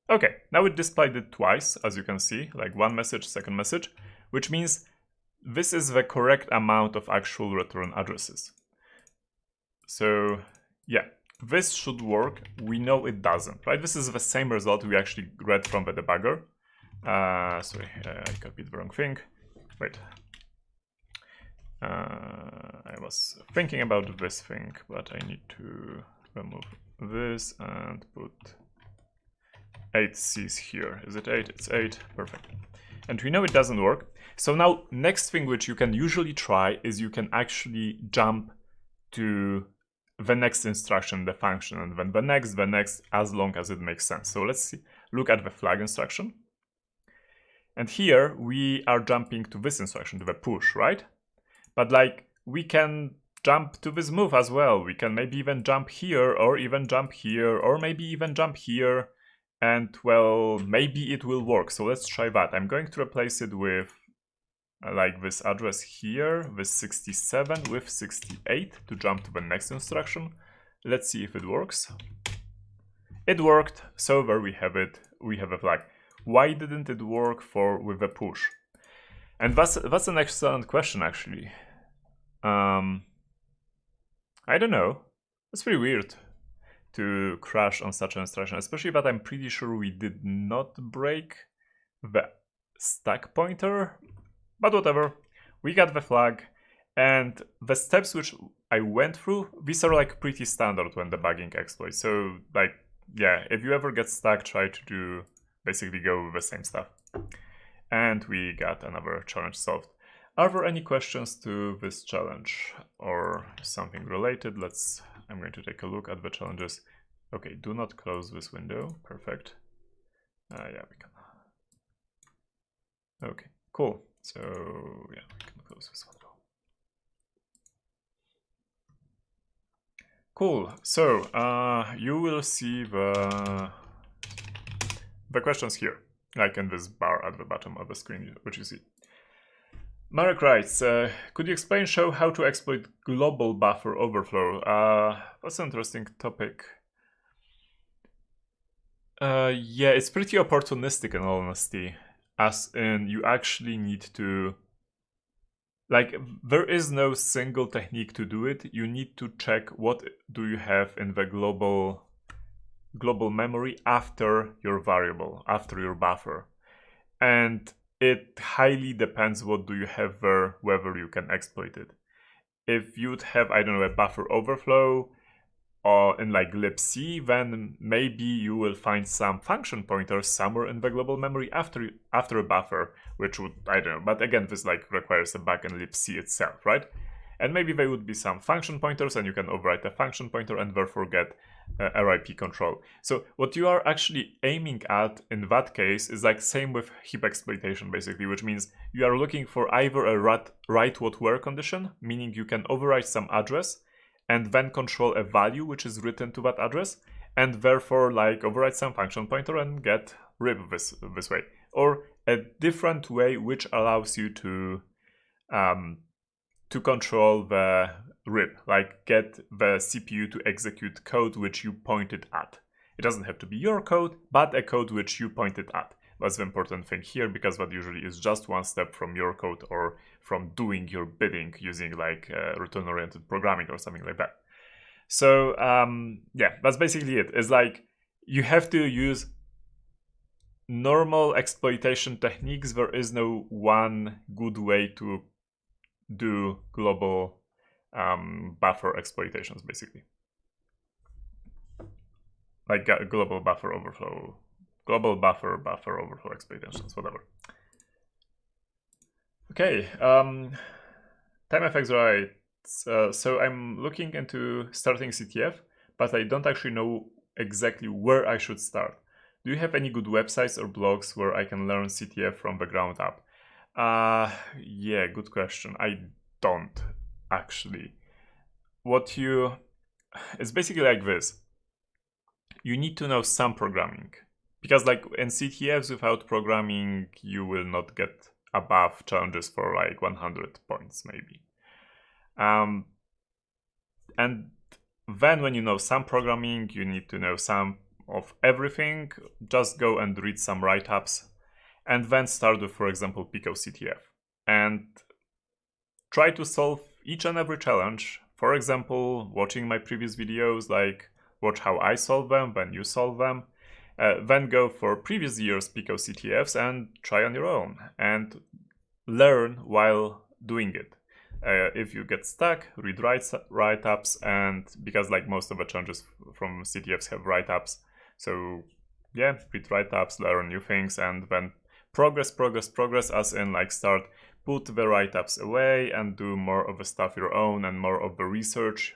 Okay, now it displayed it twice, as you can see, like one message, second message, which means this is the correct amount of actual return addresses. So yeah, this should work. We know it doesn't, right? This is the same result we actually read from the debugger. Sorry, I copied the wrong thing. Wait. I was thinking about this thing, but I need to remove this and put 8 C's here. Is it 8? It's 8. Perfect. And we know it doesn't work. So now, next thing which you can usually try is you can actually jump to the next instruction, the function, and then the next, as long as it makes sense. So let's see, look at the flag instruction. And here we are jumping to this instruction, to the push, right? But like we can jump to this move as well. We can maybe even jump here, or even jump here, or maybe even jump here. And well, maybe it will work. So let's try that. I'm going to replace it with like this address here, with 67 with 68 to jump to the next instruction. Let's see if it works. It worked. So there we have it. We have a flag. Why didn't it work with the push? And that's an excellent question, actually. I don't know. It's pretty weird to crash on such an instruction, especially that I'm pretty sure we did not break the stack pointer. But whatever, we got the flag, and the steps which I went through, these are like pretty standard when debugging exploits. So like, yeah, if you ever get stuck, try to basically go with the same stuff. And we got another challenge solved. Are there any questions to this challenge or something related? I'm going to take a look at the challenges. Okay, do not close this window. Perfect. Yeah, we can. Okay, cool. So yeah, we can close this window. Cool. So you will see the questions here, like in this bar at the bottom of the screen, which you see. Marek writes, could you show how to exploit global buffer overflow? That's an interesting topic. Yeah, it's pretty opportunistic in all honesty, as in you actually need to, like, there is no single technique to do it. You need to check what do you have in the global memory after your variable, after your buffer. And it highly depends what do you have there, whether you can exploit it. If you'd have, I don't know, a buffer overflow or in like libc, then maybe you will find some function pointers somewhere in the global memory after a buffer, which would, I don't know, but again, this like requires a backend libc itself, right? And maybe there would be some function pointers, and you can overwrite a function pointer and therefore get RIP control. So what you are actually aiming at in that case is like same with heap exploitation, basically, which means you are looking for either a write what where condition, meaning you can overwrite some address and then control a value which is written to that address, and therefore like overwrite some function pointer and get RIP this way, or a different way which allows you to control the RIP, like get the CPU to execute code which you pointed at. It doesn't have to be your code, but a code which you pointed at. That's the important thing here, because that usually is just one step from your code or from doing your bidding using like return-oriented programming or something like that. So yeah, that's basically it. It's like you have to use normal exploitation techniques. There is no one good way to do global buffer exploitations, basically. Like global buffer overflow, global buffer overflow exploitations, whatever. Okay, time effects, right. So I'm looking into starting CTF, but I don't actually know exactly where I should start. Do you have any good websites or blogs where I can learn CTF from the ground up? Yeah, good question. I don't actually. It's basically like this. You need to know some programming, because like in CTFs without programming, you will not get above challenges for like 100 points maybe. And then when you know some programming, you need to know some of everything. Just go and read some write-ups and then start with, for example, picoCTF, and try to solve each and every challenge. For example, watching my previous videos, like watch how I solve them, then you solve them. Then go for previous year's picoCTFs and try on your own and learn while doing it. If you get stuck, read write-ups, and because like most of the challenges from CTFs have write-ups, so yeah, read write-ups, learn new things, and then progress, as in like put the write-ups away and do more of the stuff your own and more of the research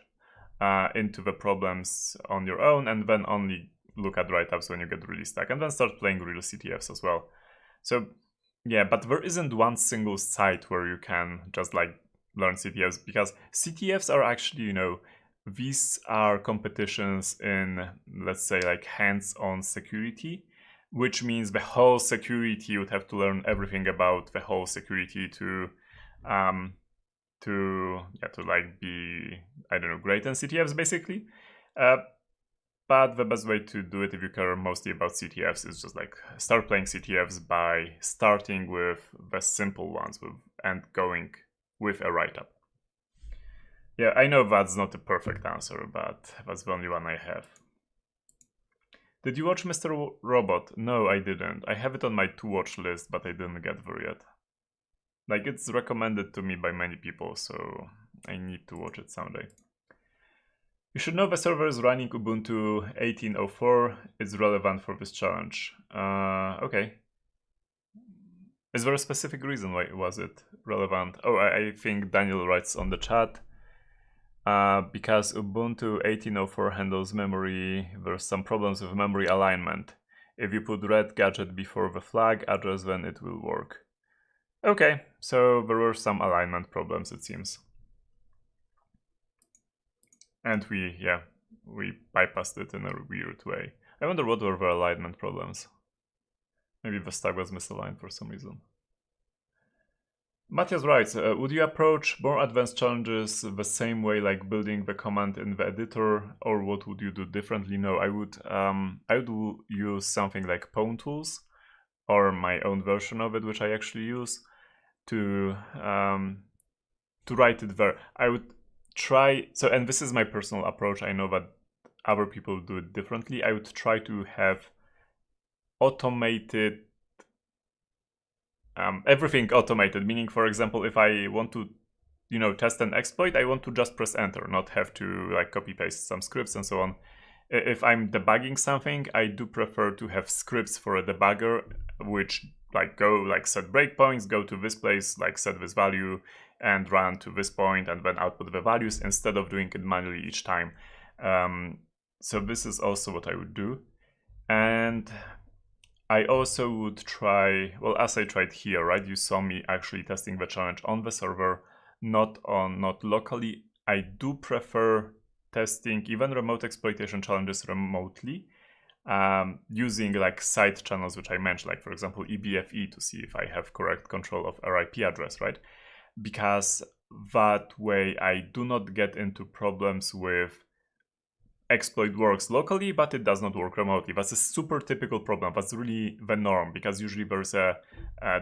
into the problems on your own, and then only look at write-ups when you get really stuck, and then start playing real CTFs as well. So yeah, but there isn't one single site where you can just like learn CTFs, because CTFs are actually, you know, these are competitions in, let's say, like hands-on security, which means the whole security, you would have to learn everything about the whole security to like be, I don't know, great in CTFs basically. But the best way to do it, if you care mostly about CTFs, is just like start playing CTFs by starting with the simple ones and going with a write-up. Yeah, I know that's not a perfect answer, but that's the only one I have. Did you watch Mr. Robot? No, I didn't. I have it on my to-watch list, but I didn't get there yet. Like, it's recommended to me by many people, so I need to watch it someday. You should know the server is running Ubuntu 18.04. It's relevant for this challenge. Okay. Is there a specific reason why was it relevant? Oh, I think Daniel writes on the chat. Because Ubuntu 18.04 handles memory, there's some problems with memory alignment. If you put red gadget before the flag address, then it will work. Okay, so there were some alignment problems, it seems. And we bypassed it in a weird way. I wonder what were the alignment problems. Maybe the stack was misaligned for some reason. Matthias writes, would you approach more advanced challenges the same way, like building the command in the editor, or what would you do differently? No, I would use something like pwn tools, or my own version of it, which I actually use, to write it there. I would try, so, and this is my personal approach, I know that other people do it differently. I would try to have automated everything automated, meaning, for example, if I want to, you know, test an exploit, I want to just press enter, not have to like copy paste some scripts and so on. If I'm debugging something, I do prefer to have scripts for a debugger, which like go like set breakpoints, go to this place, like set this value, and run to this point and then output the values instead of doing it manually each time. So this is also what I would do. And I also would try, well, as I tried here, right? You saw me actually testing the challenge on the server, not locally. I do prefer testing even remote exploitation challenges remotely, using like side channels, which I mentioned, like for example, EBFE, to see if I have correct control of our IP address, right? Because that way I do not get into problems with exploit works locally, but it does not work remotely. That's a super typical problem. That's really the norm, because usually there's a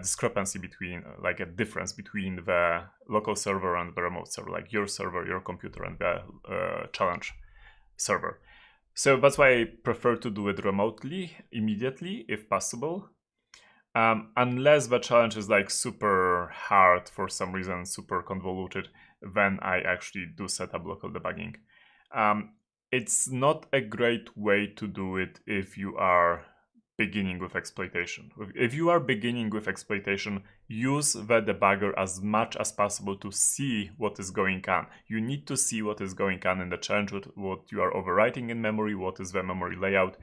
discrepancy between, like a difference between the local server and the remote server, like your server, your computer, and the challenge server. So that's why I prefer to do it remotely, immediately, if possible. Unless the challenge is like super hard for some reason, super convoluted, then I actually do set up local debugging. It's not a great way to do it if you are beginning with exploitation. If you are beginning with exploitation, use the debugger as much as possible to see what is going on. You need to see what is going on in the challenge, what you are overwriting in memory, what is the memory layout.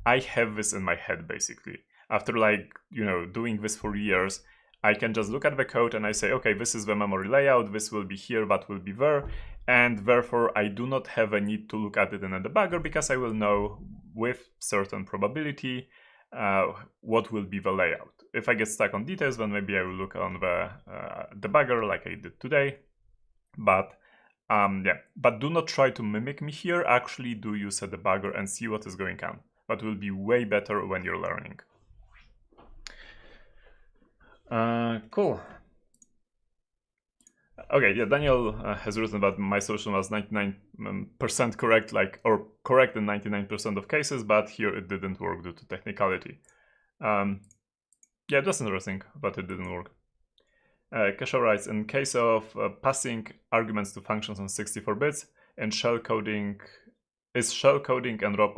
I have this in my head basically. After like, doing this for years, I can just look at the code and I say, okay, this is the memory layout, this will be here, that will be there. And therefore, I do not have a need to look at it in a debugger, because I will know with certain probability what will be the layout. If I get stuck on details, then maybe I will look on the debugger like I did today. But yeah, but do not try to mimic me here. Actually do use a debugger and see what is going on. That will be way better when you're learning. Cool. Okay, yeah, Daniel has written that my solution was 99% correct, or correct in 99% of cases, but here it didn't work due to technicality. Yeah, that's interesting, but it didn't work. Keshaw writes, in case of passing arguments to functions on 64 bits and shell coding, is shell coding and ROP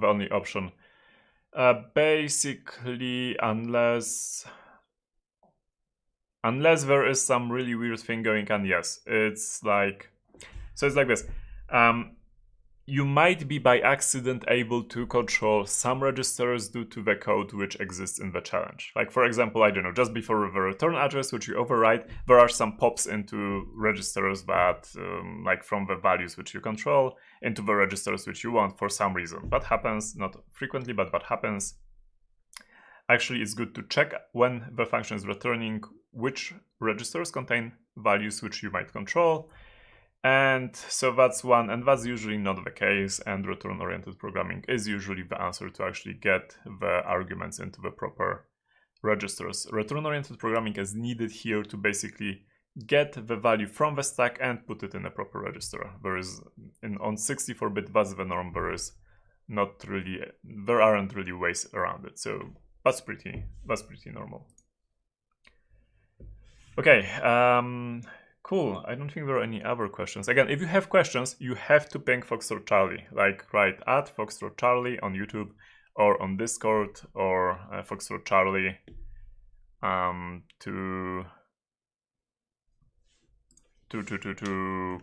the only option? Basically, unless there is some really weird thing going on, yes. It's like this. You might be by accident able to control some registers due to the code which exists in the challenge. Like for example, I don't know, just before the return address which you overwrite, there are some pops into registers that, like from the values which you control, into the registers which you want for some reason. That happens, not frequently, but that happens. Actually, it's good to check when the function is returning which registers contain values which you might control. And so that's one, and that's usually not the case, and return-oriented programming is usually the answer to actually get the arguments into the proper registers. Return-oriented programming is needed here to basically get the value from the stack and put it in a proper register. On 64-bit, that's the norm. There aren't really ways around it, so that's pretty normal. Okay, cool. I don't think there are any other questions. Again, if you have questions, you have to ping Foxtrot Charlie. Like write at Foxtrot Charlie on YouTube or on Discord, or Foxtrot Charlie to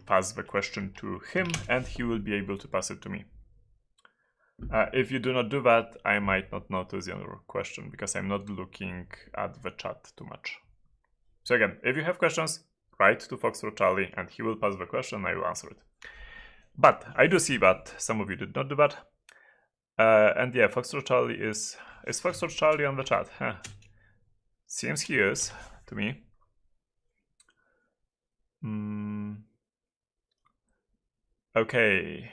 pass the question to him, and he will be able to pass it to me. If you do not do that, I might not notice your question because I'm not looking at the chat too much. So again, if you have questions, write to Foxtrot Charlie and he will pass the question and I will answer it. But I do see that some of you did not do that. And yeah, Foxtrot Charlie is Foxtrot Charlie on the chat? Huh. Seems he is to me. Okay.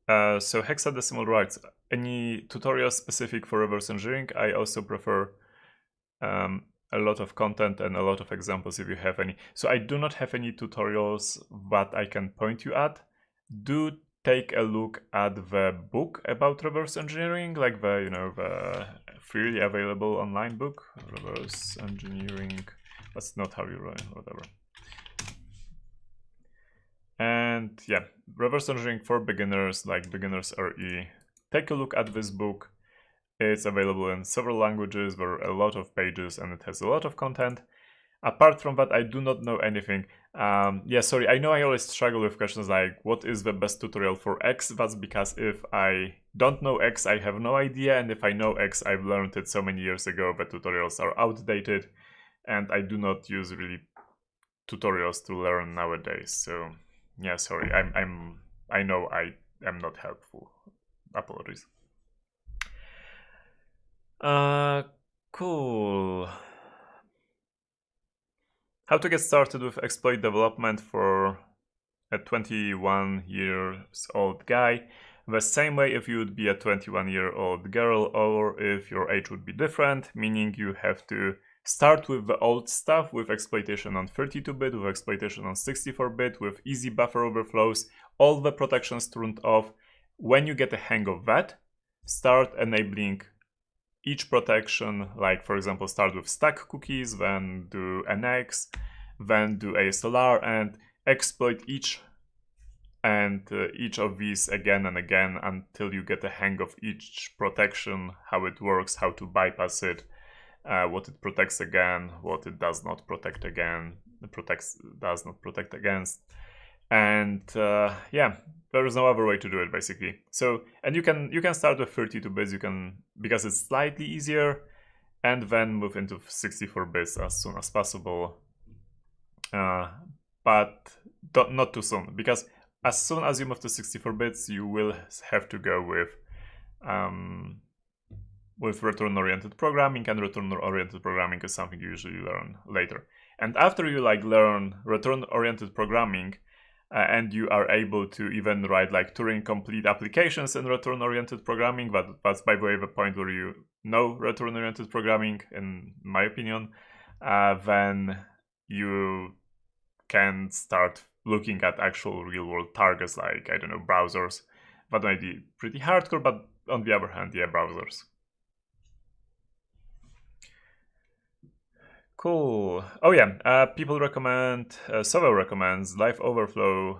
So hexadecimal writes, any tutorials specific for reverse engineering? I also prefer a lot of content and a lot of examples if you have any. So I do not have any tutorials that I can point you at. Do take a look at the book about reverse engineering, like the freely available online book, reverse engineering. That's not how you run, whatever. And yeah, reverse engineering for beginners, like beginners RE. Take a look at this book. It's available in several languages, there are a lot of pages, and it has a lot of content. Apart from that, I do not know anything. Yeah, sorry, I know I always struggle with questions like, what is the best tutorial for X? That's because if I don't know X, I have no idea, and if I know X, I've learned it so many years ago that tutorials are outdated, and I do not use really tutorials to learn nowadays. So yeah, sorry, I know I am not helpful. Apologies. Cool. How to get started with exploit development for a 21 years old guy. The same way if you would be a 21-year-old girl, or if your age would be different, meaning you have to start with the old stuff, with exploitation on 32-bit, with exploitation on 64-bit, with easy buffer overflows, all the protections turned off. When you get a hang of that, start enabling each protection, like for example start with stack cookies, then do NX, then do ASLR, and exploit each of these again and again until you get a hang of each protection, how it works, how to bypass it, what it protects again, what it does not protect again, does not protect against. And yeah, there is no other way to do it basically. So, and you can start with 32 bits, because it's slightly easier, and then move into 64 bits as soon as possible. But not too soon, because as soon as you move to 64 bits, you will have to go with return-oriented programming, and return-oriented programming is something you usually learn later. And after you learn return-oriented programming, and you are able to even write Turing complete applications in return-oriented programming, that's by the way the point where you know return-oriented programming, in my opinion, then you can start looking at actual real-world targets, like, I don't know, browsers. That might be pretty hardcore, but on the other hand, yeah, browsers. Cool. Oh yeah, people recommend, Sova recommends live overflow,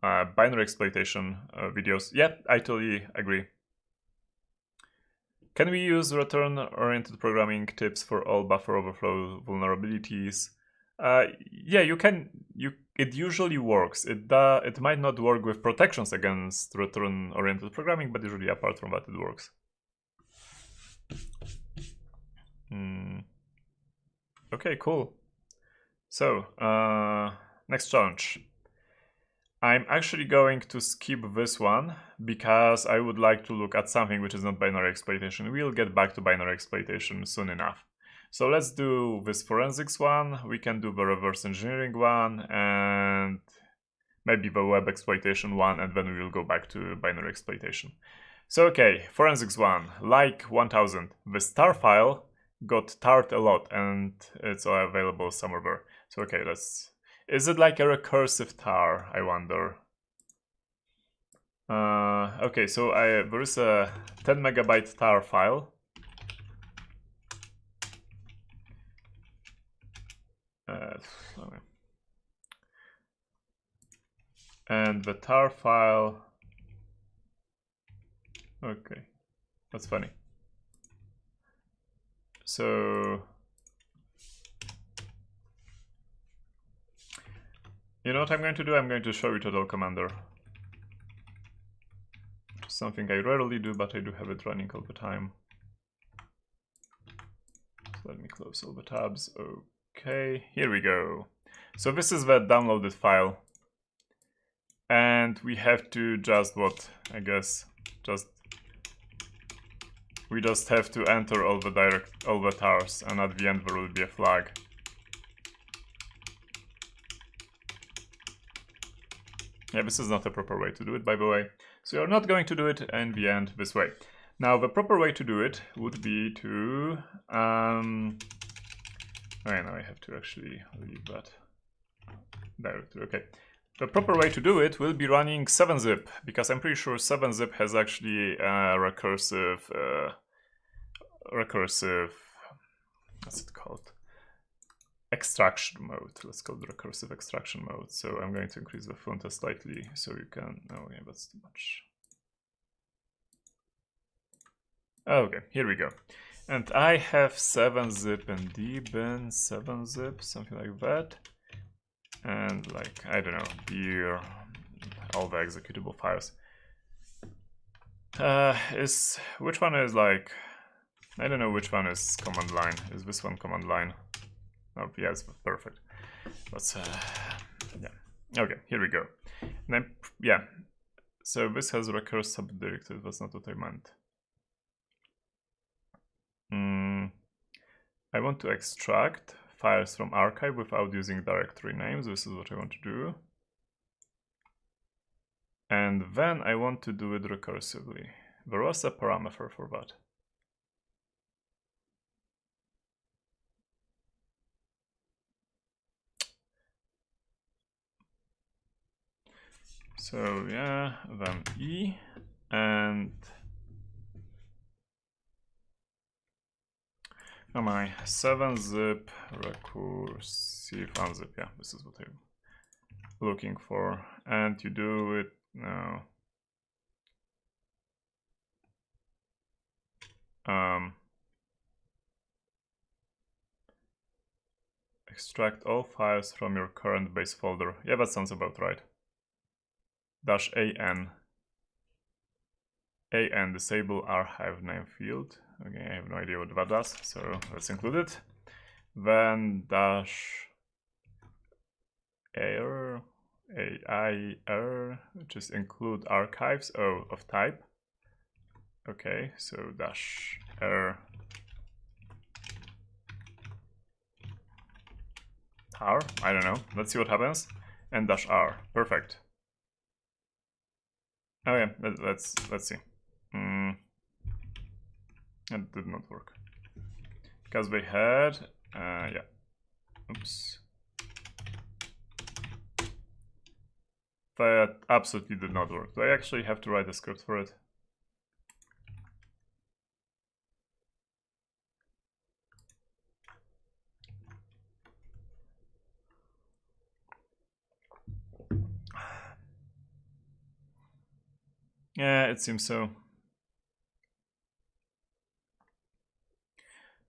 binary exploitation videos. Yeah, I totally agree. Can we use return-oriented programming tips for all buffer overflow vulnerabilities? Yeah, you can. It usually works. It might not work with protections against return-oriented programming, but usually apart from that, it works. Okay, cool. So, next challenge. I'm actually going to skip this one because I would like to look at something which is not binary exploitation. We'll get back to binary exploitation soon enough. So let's do this forensics one, we can do the reverse engineering one, and maybe the web exploitation one, and then we will go back to binary exploitation. So okay, forensics one, like 1000. The star file got tarred a lot, and it's available somewhere there. So okay, is it like a recursive tar, I wonder? Okay, so there is a 10 megabyte tar file. And the tar file, okay, that's funny. So, you know what I'm going to do? I'm going to show you total commander. Something I rarely do, but I do have it running all the time. So let me close all the tabs. Okay, here we go. So this is the downloaded file. And we have to just we just have to enter all the tars, and at the end there will be a flag. Yeah, this is not a proper way to do it, by the way. So you're not going to do it in the end this way. Now, the proper way to do it would be to... Okay, now I have to actually leave that directory. Okay. The proper way to do it will be running 7-zip, because I'm pretty sure 7-zip has actually a recursive, what's it called? Extraction mode. Let's call it recursive extraction mode. So I'm going to increase the font slightly so you can, oh yeah, that's too much. Okay, here we go. And I have 7-zip and dbin 7-zip, something like that. And like, I don't know, beer, all the executable files. Which one is like, I don't know which one is command line. Is this one command line? Oh, yeah, it's perfect. Let's, yeah. Okay, here we go. And then, yeah. So this has recurse subdirectory. That's not what I meant. I want to extract files from archive without using directory names. This is what I want to do. And then I want to do it recursively. There was a parameter for that. So yeah, then E and my 7-zip recursive unzip. Yeah, this is what I'm looking for. And you do it now. Extract all files from your current base folder. Yeah, that sounds about right. -an disable archive name field. Okay, I have no idea what that does, so let's include it. Then -air, which is include archives of type. Okay, so -air tar, I don't know, let's see what happens. And -r, perfect. Oh yeah, let's see. It did not work because we had yeah, oops, that absolutely did not work. Do I actually have to write a script for it? Yeah, it seems so.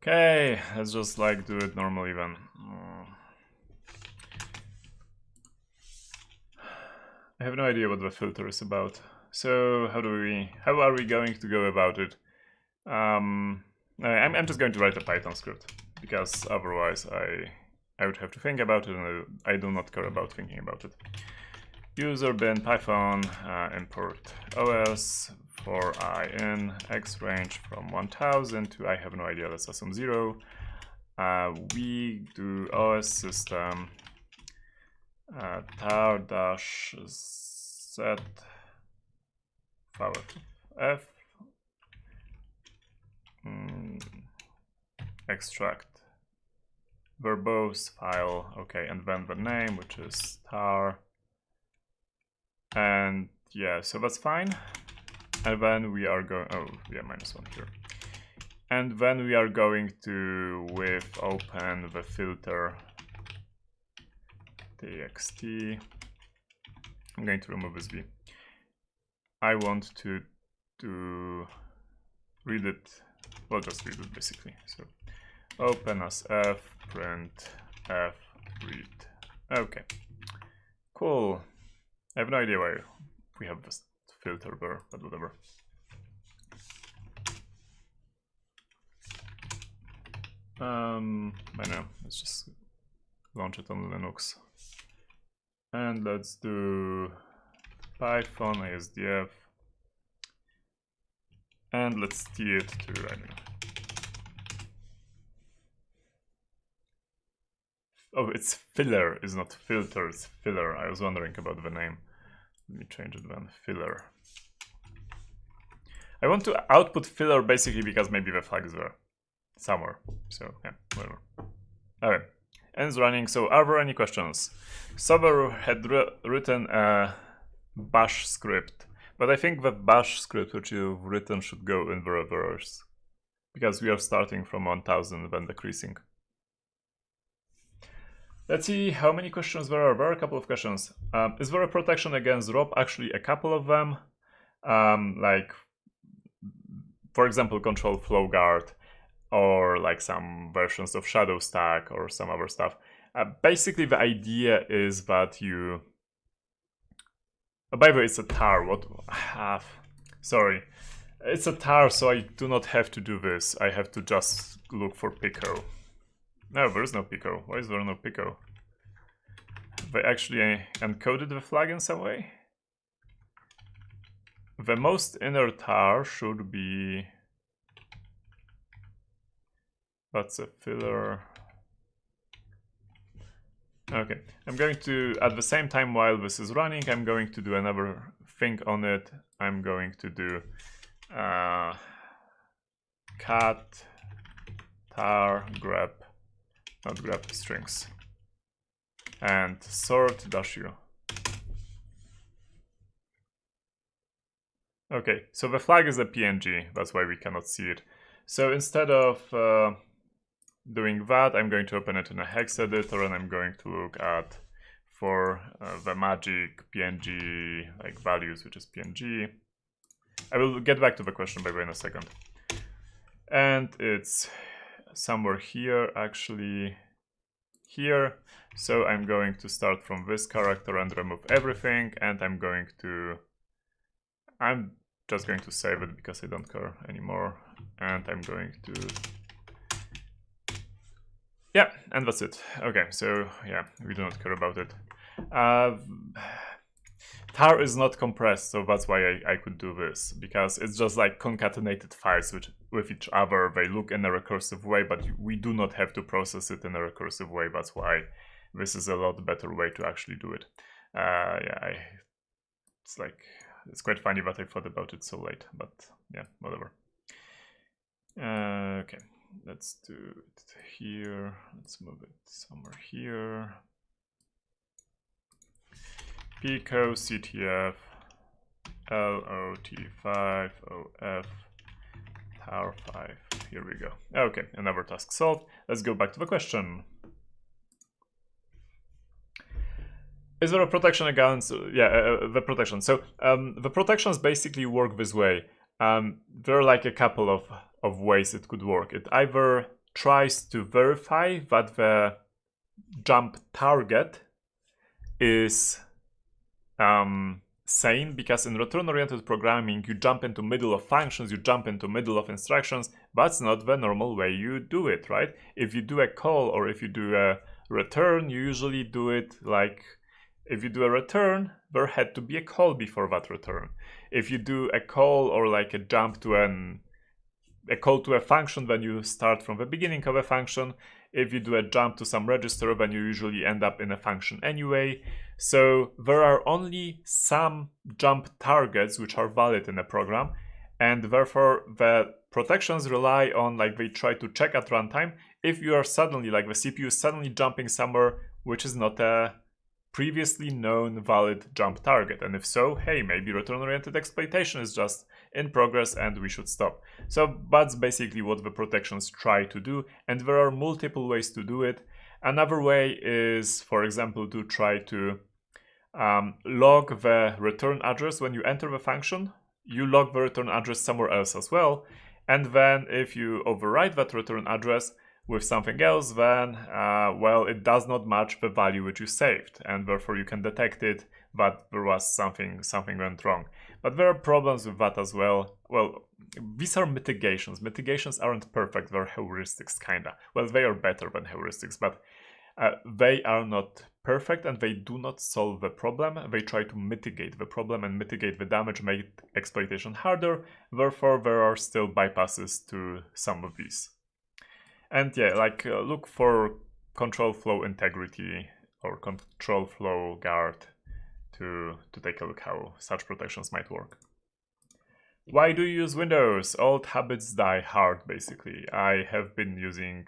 Okay, let's just like do it normally then. I have no idea what the filter is about. So how are we going to go about it? I'm just going to write a Python script because otherwise I would have to think about it, and I do not care about thinking about it. User bin python import os for I in x range from 1000 to I have no idea, let's assume 0. We do os system tar -set f extract verbose file, okay, and then the name, which is tar. And yeah, so that's fine. And then we are going, oh yeah, -1 here. And then we are going to open the filter txt. I'm going to remove this v. I want to read it, well, just read it basically. So open as f, print f, read. Okay, cool. I have no idea why we have this filter there, but whatever. I know, let's just launch it on Linux. And let's do Python ASDF. And let's tee it to, I don't know. Oh, it's filler, it's not filter, it's filler. I was wondering about the name. Let me change it then, filler. I want to output filler basically because maybe the flag is there somewhere. So yeah, whatever. Okay, and it's running. So are there any questions? Sober had written a bash script, but I think the bash script which you've written should go in the reverse because we are starting from 1000 then decreasing. Let's see how many questions there are. There are a couple of questions. Is there a protection against drop? Actually, a couple of them. Like, for example, control flow guard. or like some versions of Shadow Stack or some other stuff. Basically, the idea is that you... by the way, it's a tar. What? Sorry. It's a tar, so I do not have to do this. I have to just look for pico. No, there is no pico. Why is there no pico? They actually encoded the flag in some way? The most inner tar should be... that's a filler. Okay, I'm going to, at the same time while this is running, I'm going to do another thing on it. I'm going to do cat tar grep, not grep strings, and sort -u. Okay, so the flag is a PNG, that's why we cannot see it. So instead of doing that, I'm going to open it in a hex editor, and I'm going to look at for the magic PNG like values, which is PNG. I will get back to the question by the way in a second. And it's somewhere here, actually here. So I'm going to start from this character and remove everything, and I'm just going to save it because I don't care anymore, and I'm going to... yeah, and that's it. Okay, so yeah, we do not care about it. Tar is not compressed, so that's why I could do this, because it's just like concatenated files with each other. They look in a recursive way, but we do not have to process it in a recursive way. That's why this is a lot better way to actually do it. Yeah, it's quite funny that I thought about it so late, but yeah, whatever. Okay, let's do it here. Let's move it somewhere here. picoCTF LOT5 OF tar5. Here we go. Okay, another task solved. Let's go back to the question. Is there a protection against... the protection. So the protections basically work this way. There are like a couple of ways it could work. It either tries to verify that the jump target is sane, because in return-oriented programming you jump into middle of functions, you jump into middle of instructions. That's not the normal way you do it, right? If you do a call or if you do a return, you usually do it like... if you do a return, there had to be a call before that return. If you do a call or like a jump to a call to a function, then you start from the beginning of a function. If you do a jump to some register, then you usually end up in a function anyway. So there are only some jump targets which are valid in a program, and therefore the protections rely on, like, they try to check at runtime if you are suddenly, like, the CPU is suddenly jumping somewhere which is not a previously known valid jump target, and if so, hey, maybe return-oriented exploitation is just in progress and we should stop. So that's basically what the protections try to do, and there are multiple ways to do it. Another way is, for example, to try to log the return address when you enter the function. You log the return address somewhere else as well, and then if you override that return address with something else, then well, it does not match the value which you saved, and therefore you can detect it that there was something went wrong. But there are problems with that as well. Well, these are mitigations. Mitigations aren't perfect, they're heuristics, kinda. Well, they are better than heuristics, but they are not perfect and they do not solve the problem. They try to mitigate the problem and mitigate the damage, make exploitation harder. Therefore, there are still bypasses to some of these. And yeah, like look for control flow integrity or control flow guard to take a look how such protections might work. Why do you use Windows? Old habits die hard, basically. I have been using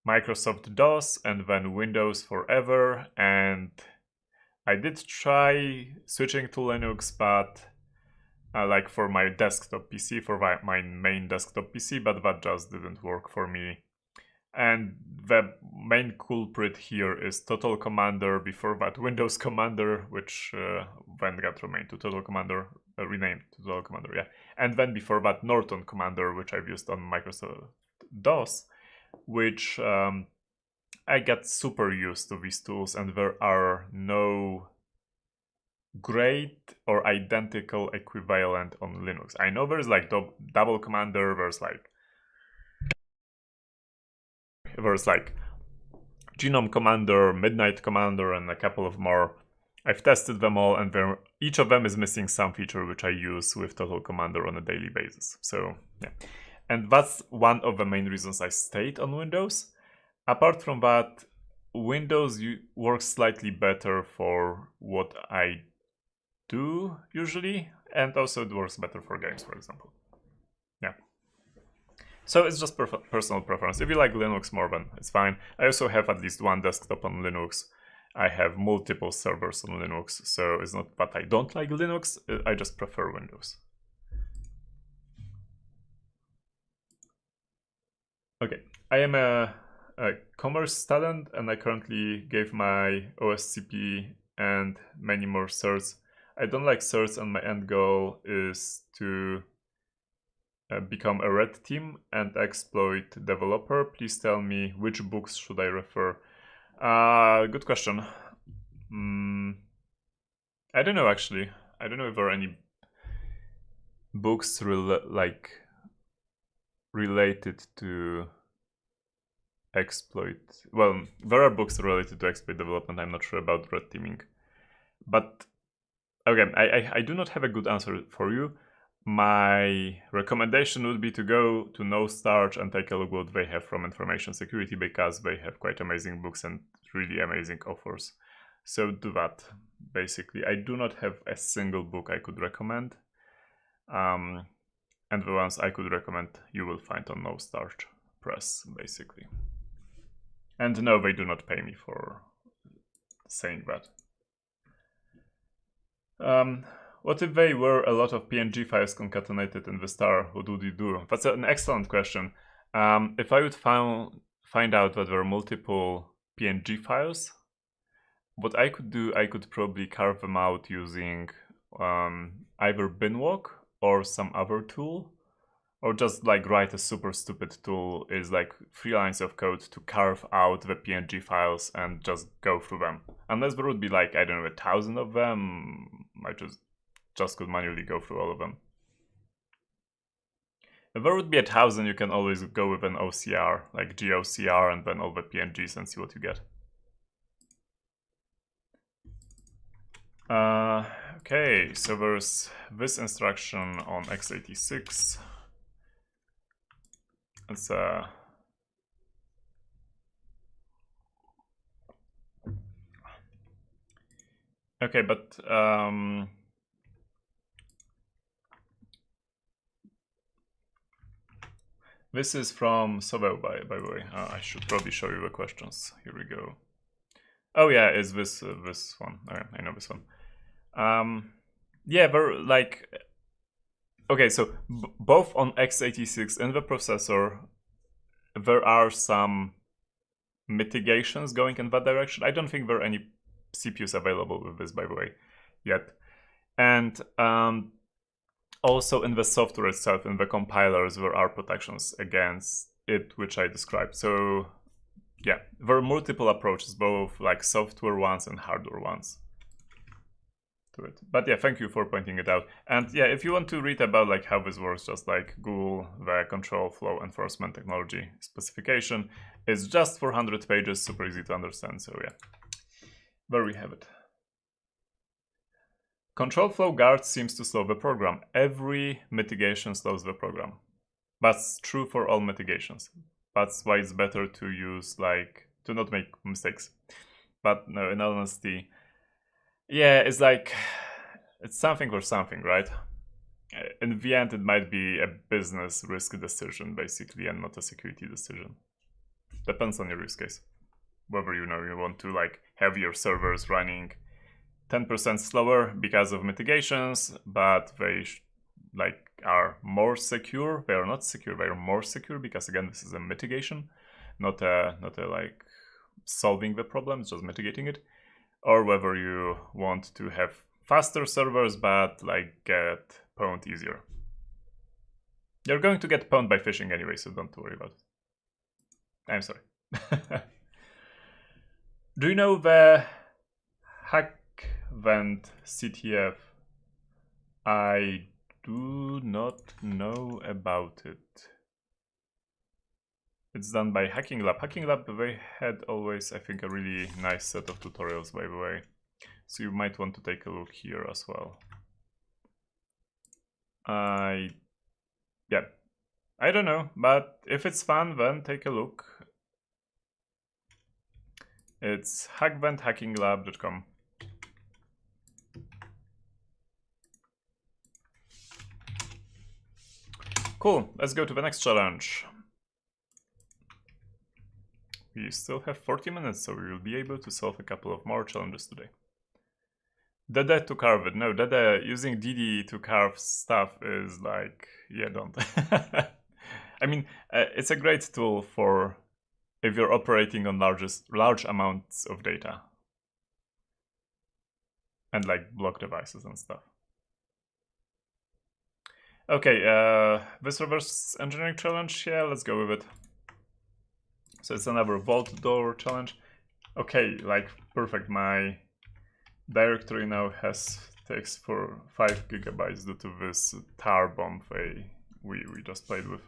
Microsoft DOS and then Windows forever, and I did try switching to Linux, but like for my desktop PC, for my main desktop PC, but that just didn't work for me. And the main culprit here is Total Commander, before that Windows Commander, which then got renamed to Total Commander, yeah. And then before that Norton Commander, which I've used on Microsoft DOS, which I get super used to these tools, and there are no great or identical equivalent on Linux. I know there's like double commander, there's like genome commander, midnight commander, and a couple of more. I've tested them all, and each of them is missing some feature which I use with Total Commander on a daily basis. So yeah, and that's one of the main reasons I stayed on Windows. Apart from that, Windows works slightly better for what I do usually, and also it works better for games, for example. Yeah. So it's just personal preference. If you like Linux more, then it's fine. I also have at least one desktop on Linux. I have multiple servers on Linux, so it's not that I don't like Linux, I just prefer Windows. Okay, I am a commerce student, and I currently gave my OSCP and many more certs. I don't like certs, and my end goal is to become a red team and exploit developer. Please tell me which books should I refer. Good question. I don't know, actually. I don't know if there are any books related to exploit. Well, there are books related to exploit development. I'm not sure about red teaming. But, okay, I do not have a good answer for you. My recommendation would be to go to No Starch and take a look what they have from information security, because they have quite amazing books and really amazing offers. So do that, basically. I do not have a single book I could recommend. And the ones I could recommend you will find on No Starch Press, basically. And no, they do not pay me for saying that. What if they were a lot of PNG files concatenated in the star? What would you do? That's an excellent question. If I would find out that there are multiple PNG files, what I could do, I could probably carve them out using either binwalk or some other tool, or just like write a super stupid tool, is like 3 lines of code to carve out the PNG files and just go through them. Unless there would be like, I don't know, 1,000 of them, I just could manually go through all of them. If there would be 1,000, you can always go with an OCR, like GOCR, and then all the PNGs and see what you get. Okay, so there's this instruction on x86. It's okay, but this is from Sobel, by the way. I should probably show you the questions. Here we go. Oh yeah, it's this one. Okay, I know this one. Yeah, they're like, okay, so both on x86 and the processor, there are some mitigations going in that direction. I don't think there are any CPUs available with this, by the way, yet. And also in the software itself, in the compilers, there are protections against it, which I described. So yeah, there are multiple approaches, both like software ones and hardware ones to it. But yeah, thank you for pointing it out. And yeah, if you want to read about like how this works, just like Google the control flow enforcement technology specification. It's just 400 pages, super easy to understand. So yeah, there we have it. Control flow guard seems to slow the program. Every mitigation slows the program. That's true for all mitigations. That's why it's better to use like, to not make mistakes. But no, in all honesty, yeah, it's like, it's something for something, right? In the end, it might be a business risk decision, basically, and not a security decision. Depends on your use case. Whether you want to like have your servers running 10% slower because of mitigations, but they like are more secure. They are not secure, they are more secure because again, this is a mitigation, not a like solving the problem, it's just mitigating it. Or whether you want to have faster servers but like get pwned easier. You're going to get pwned by phishing anyway, so don't worry about it. I'm sorry. Do you know the hackvent.ctf? I do not know about it. It's done by Hacking Lab. Hacking Lab, they had always, I think, a really nice set of tutorials, by the way. So you might want to take a look here as well. Yeah, I don't know, but if it's fun, then take a look. It's hackvent.hackinglab.com. Cool, let's go to the next challenge. We still have 40 minutes, so we will be able to solve a couple of more challenges today. Dede to carve it. No, Dede using DD to carve stuff is like, yeah, don't. I mean, it's a great tool for if you're operating on large amounts of data. And like block devices and stuff. Okay, this reverse engineering challenge, yeah, let's go with it. So it's another vault door challenge. Okay, like perfect. My directory now takes for 5 gigabytes due to this tar bomb we just played with.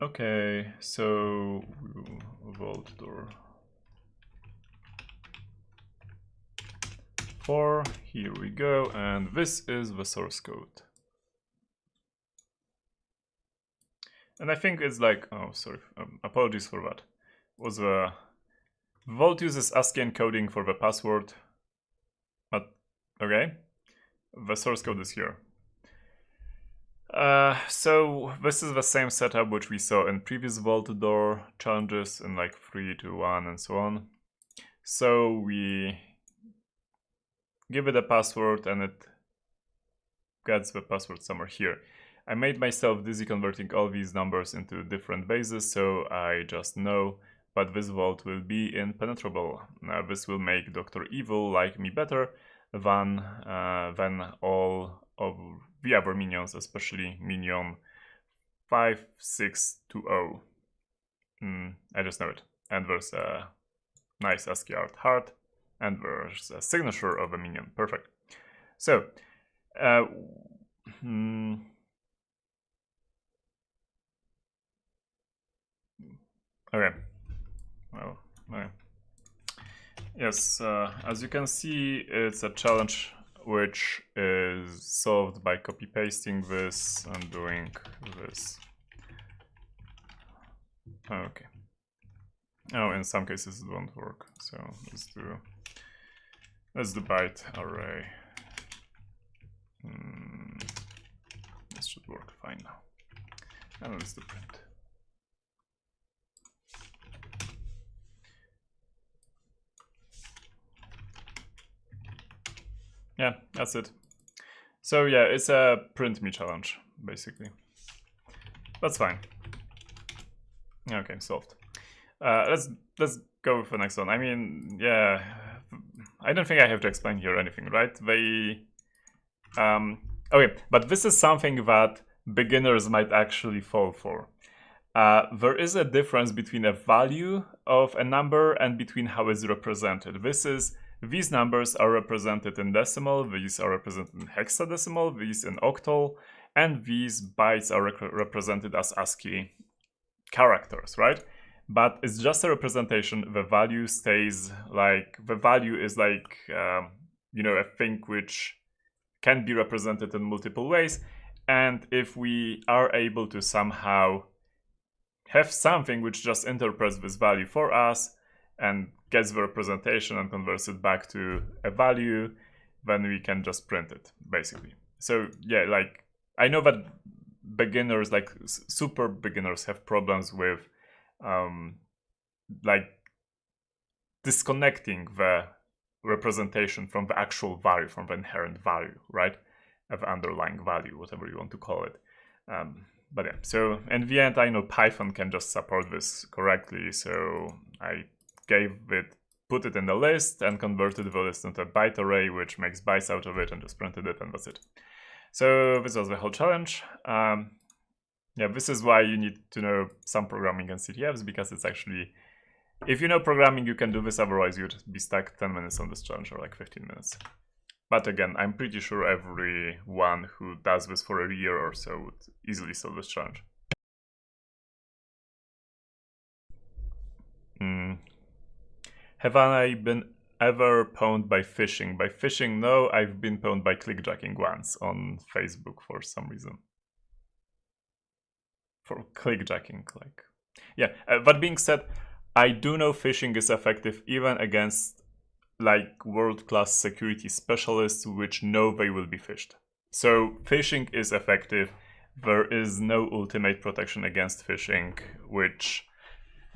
Okay, so vault door 4, here we go, and this is the source code. And I think it's like, oh, sorry, apologies for that. Was Vault uses ASCII encoding for the password, but okay, the source code is here. So this is the same setup which we saw in previous vault door challenges in like 3, 2, 1, and so on. So we give it a password and it gets the password somewhere here. I made myself dizzy converting all these numbers into different bases, so I just know, but this vault will be impenetrable. Now this will make Dr. Evil like me better than all of the other minions, especially minion 5620. I just know it. And there's a nice ASCII art heart, and there's a signature of a minion. Perfect. So, okay. Well, okay. Yes, as you can see, it's a challenge which is solved by copy-pasting this and doing this. Okay. Oh, in some cases it won't work. So let's do byte array. This should work fine now. And let's do print. Yeah, that's it. So yeah, it's a print me challenge, basically. That's fine. Okay, solved. Let's go with the next one. I mean, yeah, I don't think I have to explain here anything, right? Okay, but this is something that beginners might actually fall for. There is a difference between a value of a number and between how it's represented. These numbers are represented in decimal, these are represented in hexadecimal, these in octal, and these bytes are represented as ASCII characters, right? But it's just a representation. The value stays like, the value is like, you know, a thing which can be represented in multiple ways. And if we are able to somehow have something which just interprets this value for us and gets the representation and converts it back to a value, then we can just print it, basically. So yeah, like, I know that beginners, like super beginners, have problems with like disconnecting the representation from the actual value, from the inherent value, right? Of underlying value, whatever you want to call it. But yeah, so in the end, I know Python can just support this correctly, so I put it in the list and converted the list into a byte array, which makes bytes out of it, and just printed it, and that's it. So this was the whole challenge. Yeah, this is why you need to know some programming and CTFs, because it's actually, if you know programming, you can do this, otherwise you'd be stuck 10 minutes on this challenge, or like 15 minutes. But again, I'm pretty sure everyone who does this for a year or so would easily solve this challenge. Have I been ever pwned by phishing? By phishing, no. I've been pwned by clickjacking once on Facebook for some reason. For clickjacking, like, yeah. That being said, I do know phishing is effective even against like world-class security specialists which know they will be phished. So phishing is effective. There is no ultimate protection against phishing, which,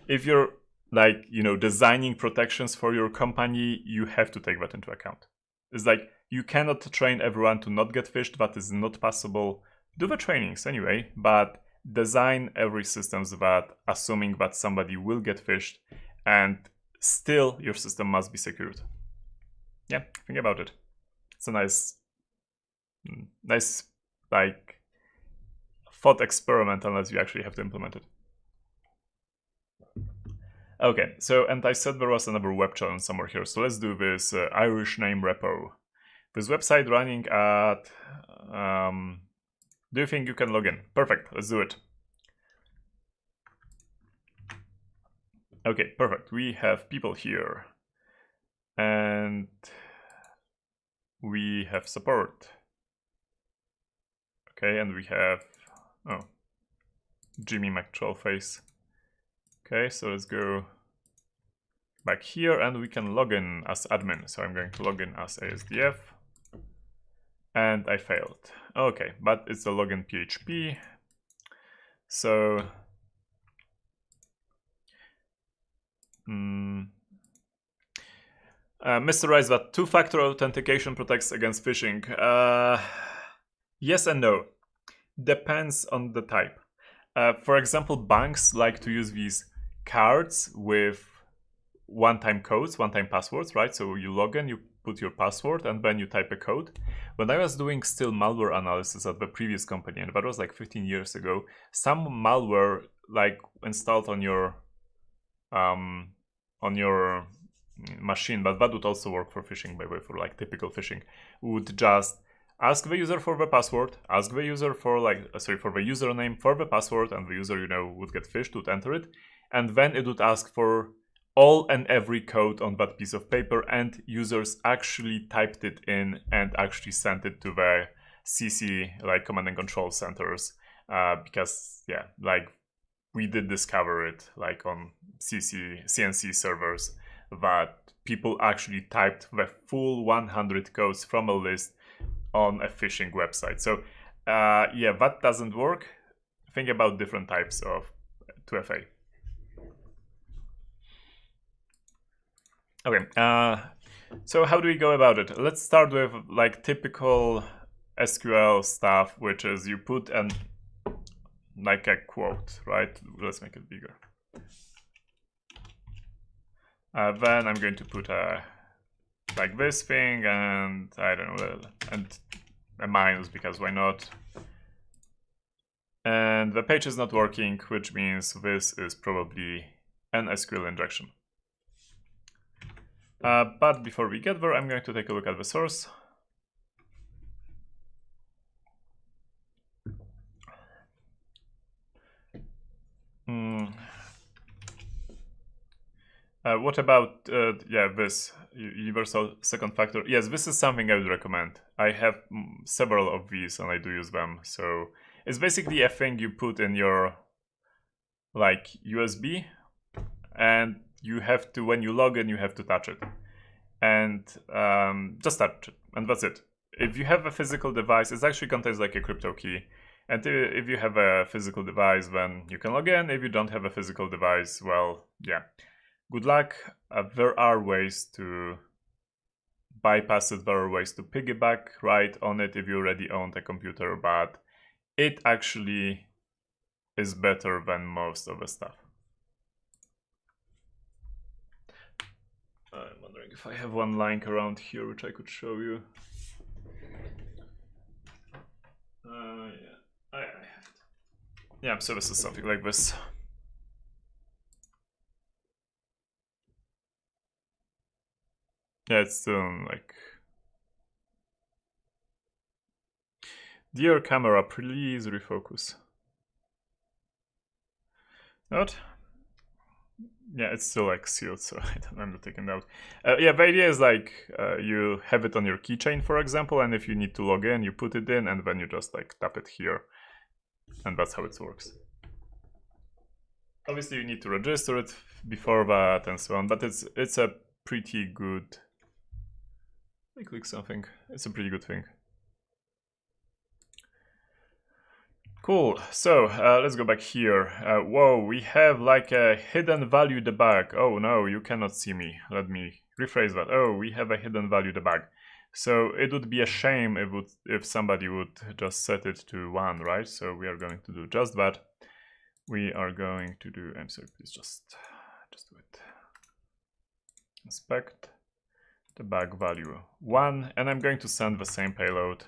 if you're like, you know, designing protections for your company, you have to take that into account. It's like, you cannot train everyone to not get phished. That is not possible. Do the trainings anyway, but design every system that assuming that somebody will get phished, and still your system must be secured. Yeah, think about it. It's a nice like thought experiment, unless you actually have to implement it. Okay, so, and I said there was another web challenge somewhere here, so let's do this Irish-Name-Repo. This website running at, do you think you can log in? Perfect, let's do it. Okay, perfect, we have people here. And we have support. Okay, and we have, oh, Jimmy McTrollface. Okay, so let's go back here and we can log in as admin. So I'm going to log in as ASDF. And I failed. Okay, but it's a login PHP. So Mr. Rice, that two-factor authentication protects against phishing. Yes and no. Depends on the type. For example, banks like to use these cards with one-time codes, one-time passwords, right? So you log in, you put your password, and then you type a code. When I was doing still malware analysis at the previous company, and that was like 15 years ago, some malware like installed on your machine, but that would also work for phishing, by the way, for like typical phishing, would just ask the user for the password, ask the user for for the username, for the password, and the user, you know, would get phished, would enter it, and then it would ask for all and every code on that piece of paper, and users actually typed it in and actually sent it to the CC, like command and control centers, because yeah, like we did discover it like on CNC servers, that people actually typed the full 100 codes from a list on a phishing website. So yeah, that doesn't work. Think about different types of 2FA. Okay, so how do we go about it? Let's start with like typical SQL stuff, which is you put like a quote, right? Let's make it bigger. Then I'm going to put like this thing, and I don't know, and a minus, because why not? And the page is not working, which means this is probably an SQL injection. But before we get there, I'm going to take a look at the source. What about yeah, this universal second factor? Yes, this is something I would recommend. I have several of these and I do use them. So it's basically a thing you put in your like USB, and you have to, when you log in, you have to touch it, and just touch it, and that's it. If you have a physical device, it actually contains like a crypto key. And if you have a physical device, then you can log in. If you don't have a physical device, well, yeah, good luck. There are ways to bypass it. There are ways to piggyback right on it if you already owned a computer, but it actually is better than most of the stuff. I'm wondering if I have one link around here which I could show you. Yeah, so this is something like this. Yeah, it's still like, dear camera, please refocus. Not? Yeah, it's still like sealed, so I'm not taking it out. Yeah, the idea is like you have it on your keychain, for example, and if you need to log in, you put it in, and then you just like tap it here, and that's how it works. Obviously, you need to register it before that and so on, but it's a pretty good. I click something. It's a pretty good thing. Cool. So let's go back here. Whoa, we have like a hidden value debug. Oh no, you cannot see me. Let me rephrase that. Oh, we have a hidden value debug. So it would be a shame if somebody would just set it to 1, right? So we are going to do just that. We are going to do, I'm sorry, please just do it. Inspect debug value 1, and I'm going to send the same payload.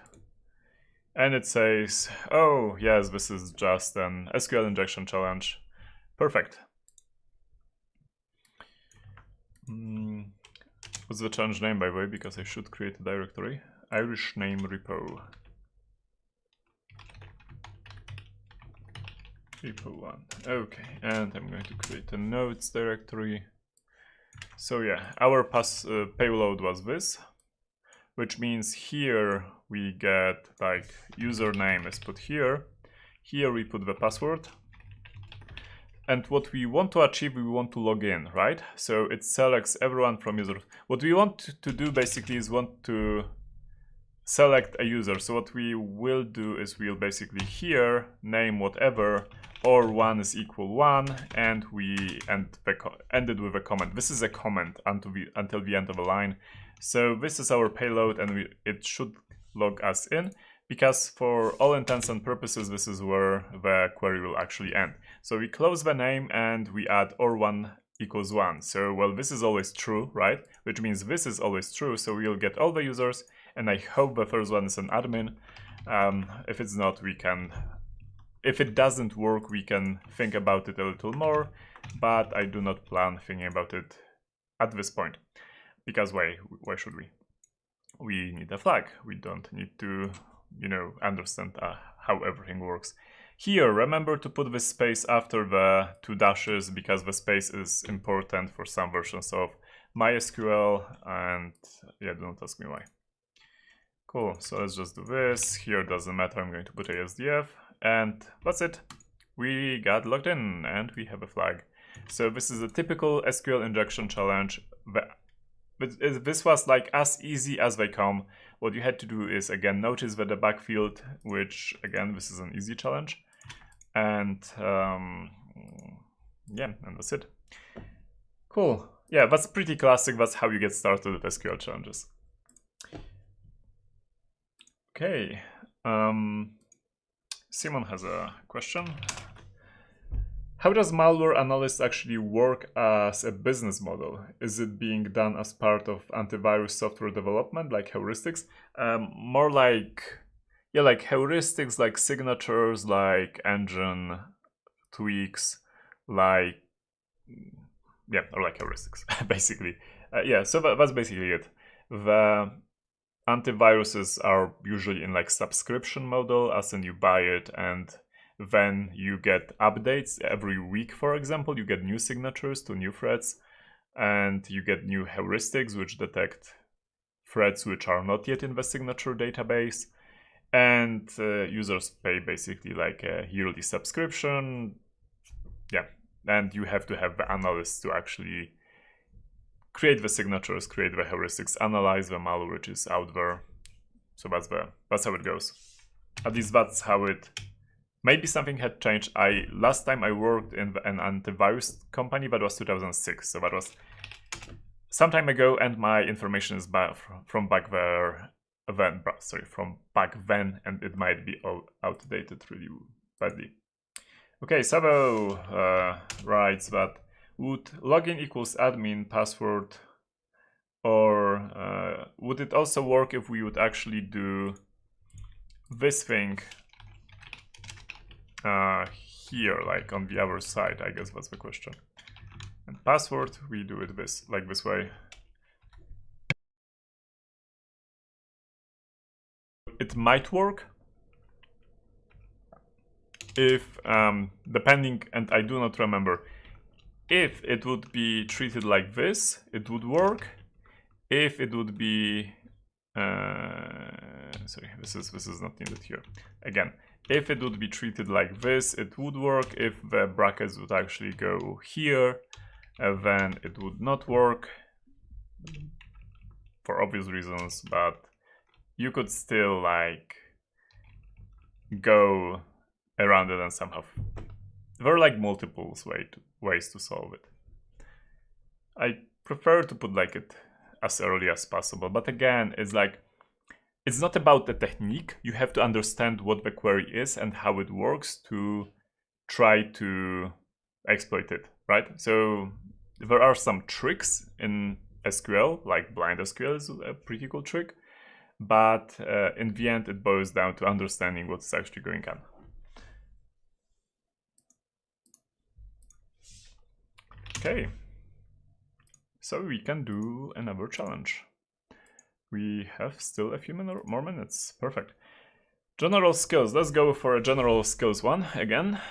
And it says, oh, yes, this is just an SQL injection challenge. Perfect. What's the challenge name, by the way, because I should create a directory. Irish-Name-Repo. Repo 1. Okay, and I'm going to create a notes directory. So yeah, our payload was this, which means here we get like username is put here. Here we put the password. And what we want to achieve, we want to log in, right? So it selects everyone from users. What we want to do basically is want to select a user. So what we will do is we'll basically here name whatever, or 1 is equal 1, and we end it with a comment. This is a comment until the end of the line. So this is our payload, and it should log us in, because for all intents and purposes, this is where the query will actually end. So we close the name and we add or 1 equals 1. So, well, this is always true, right? Which means this is always true. So we'll get all the users, and I hope the first one is an admin. If it's not, we can, if it doesn't work, we can think about it a little more, but I do not plan thinking about it at this point. Because why should we? We need a flag. We don't need to, you know, understand how everything works. Here, remember to put the space after the 2 dashes, because the space is important for some versions of MySQL, and yeah, don't ask me why. Cool, so let's just do this. Here doesn't matter, I'm going to put ASDF, and that's it. We got logged in, and we have a flag. So this is a typical SQL injection challenge. This was like as easy as they come. What you had to do is, again, notice the debug field, which, again, this is an easy challenge. And yeah, and that's it. Cool. Yeah, that's pretty classic. That's how you get started with SQL challenges. Okay. Simon has a question. How does malware analysis actually work as a business model? Is it being done as part of antivirus software development, like heuristics? More like, yeah, like heuristics, like signatures, like engine tweaks, like, yeah, or like heuristics, basically. Yeah, so that's basically it. The antiviruses are usually in like subscription model, as in you buy it and then you get updates every week. For example, you get new signatures to new threads, and you get new heuristics which detect threads which are not yet in the signature database, and users pay basically like a yearly subscription. Yeah, and you have to have the analysts to actually create the signatures, create the heuristics, analyze the malware which is out there. So that's how it goes. At least that's how it. Maybe something had changed. Last time I worked in an antivirus company, that was 2006, so that was some time ago, and my information is from back then, and it might be all outdated really badly. Okay, Savo writes that would login equals admin password, or would it also work if we would actually do this thing here, like on the other side? I guess that's the question. And password, we do it like this way. It might work if, depending, and I do not remember, if it would be treated like this, it would work. If it would be, sorry, this is not needed here. Again, if it would be treated like this, it would work. If the brackets would actually go here, then it would not work for obvious reasons, but you could still like go around it and somehow. There are like multiple ways to solve it. I prefer to put like it as early as possible, but again, it's like, it's not about the technique. You have to understand what the query is and how it works to try to exploit it, right? So there are some tricks in SQL, like blind SQL is a pretty cool trick, but in the end, it boils down to understanding what's actually going on. Okay, so we can do another challenge. We have still a few more minutes. Perfect. General skills. Let's go for a general skills one again.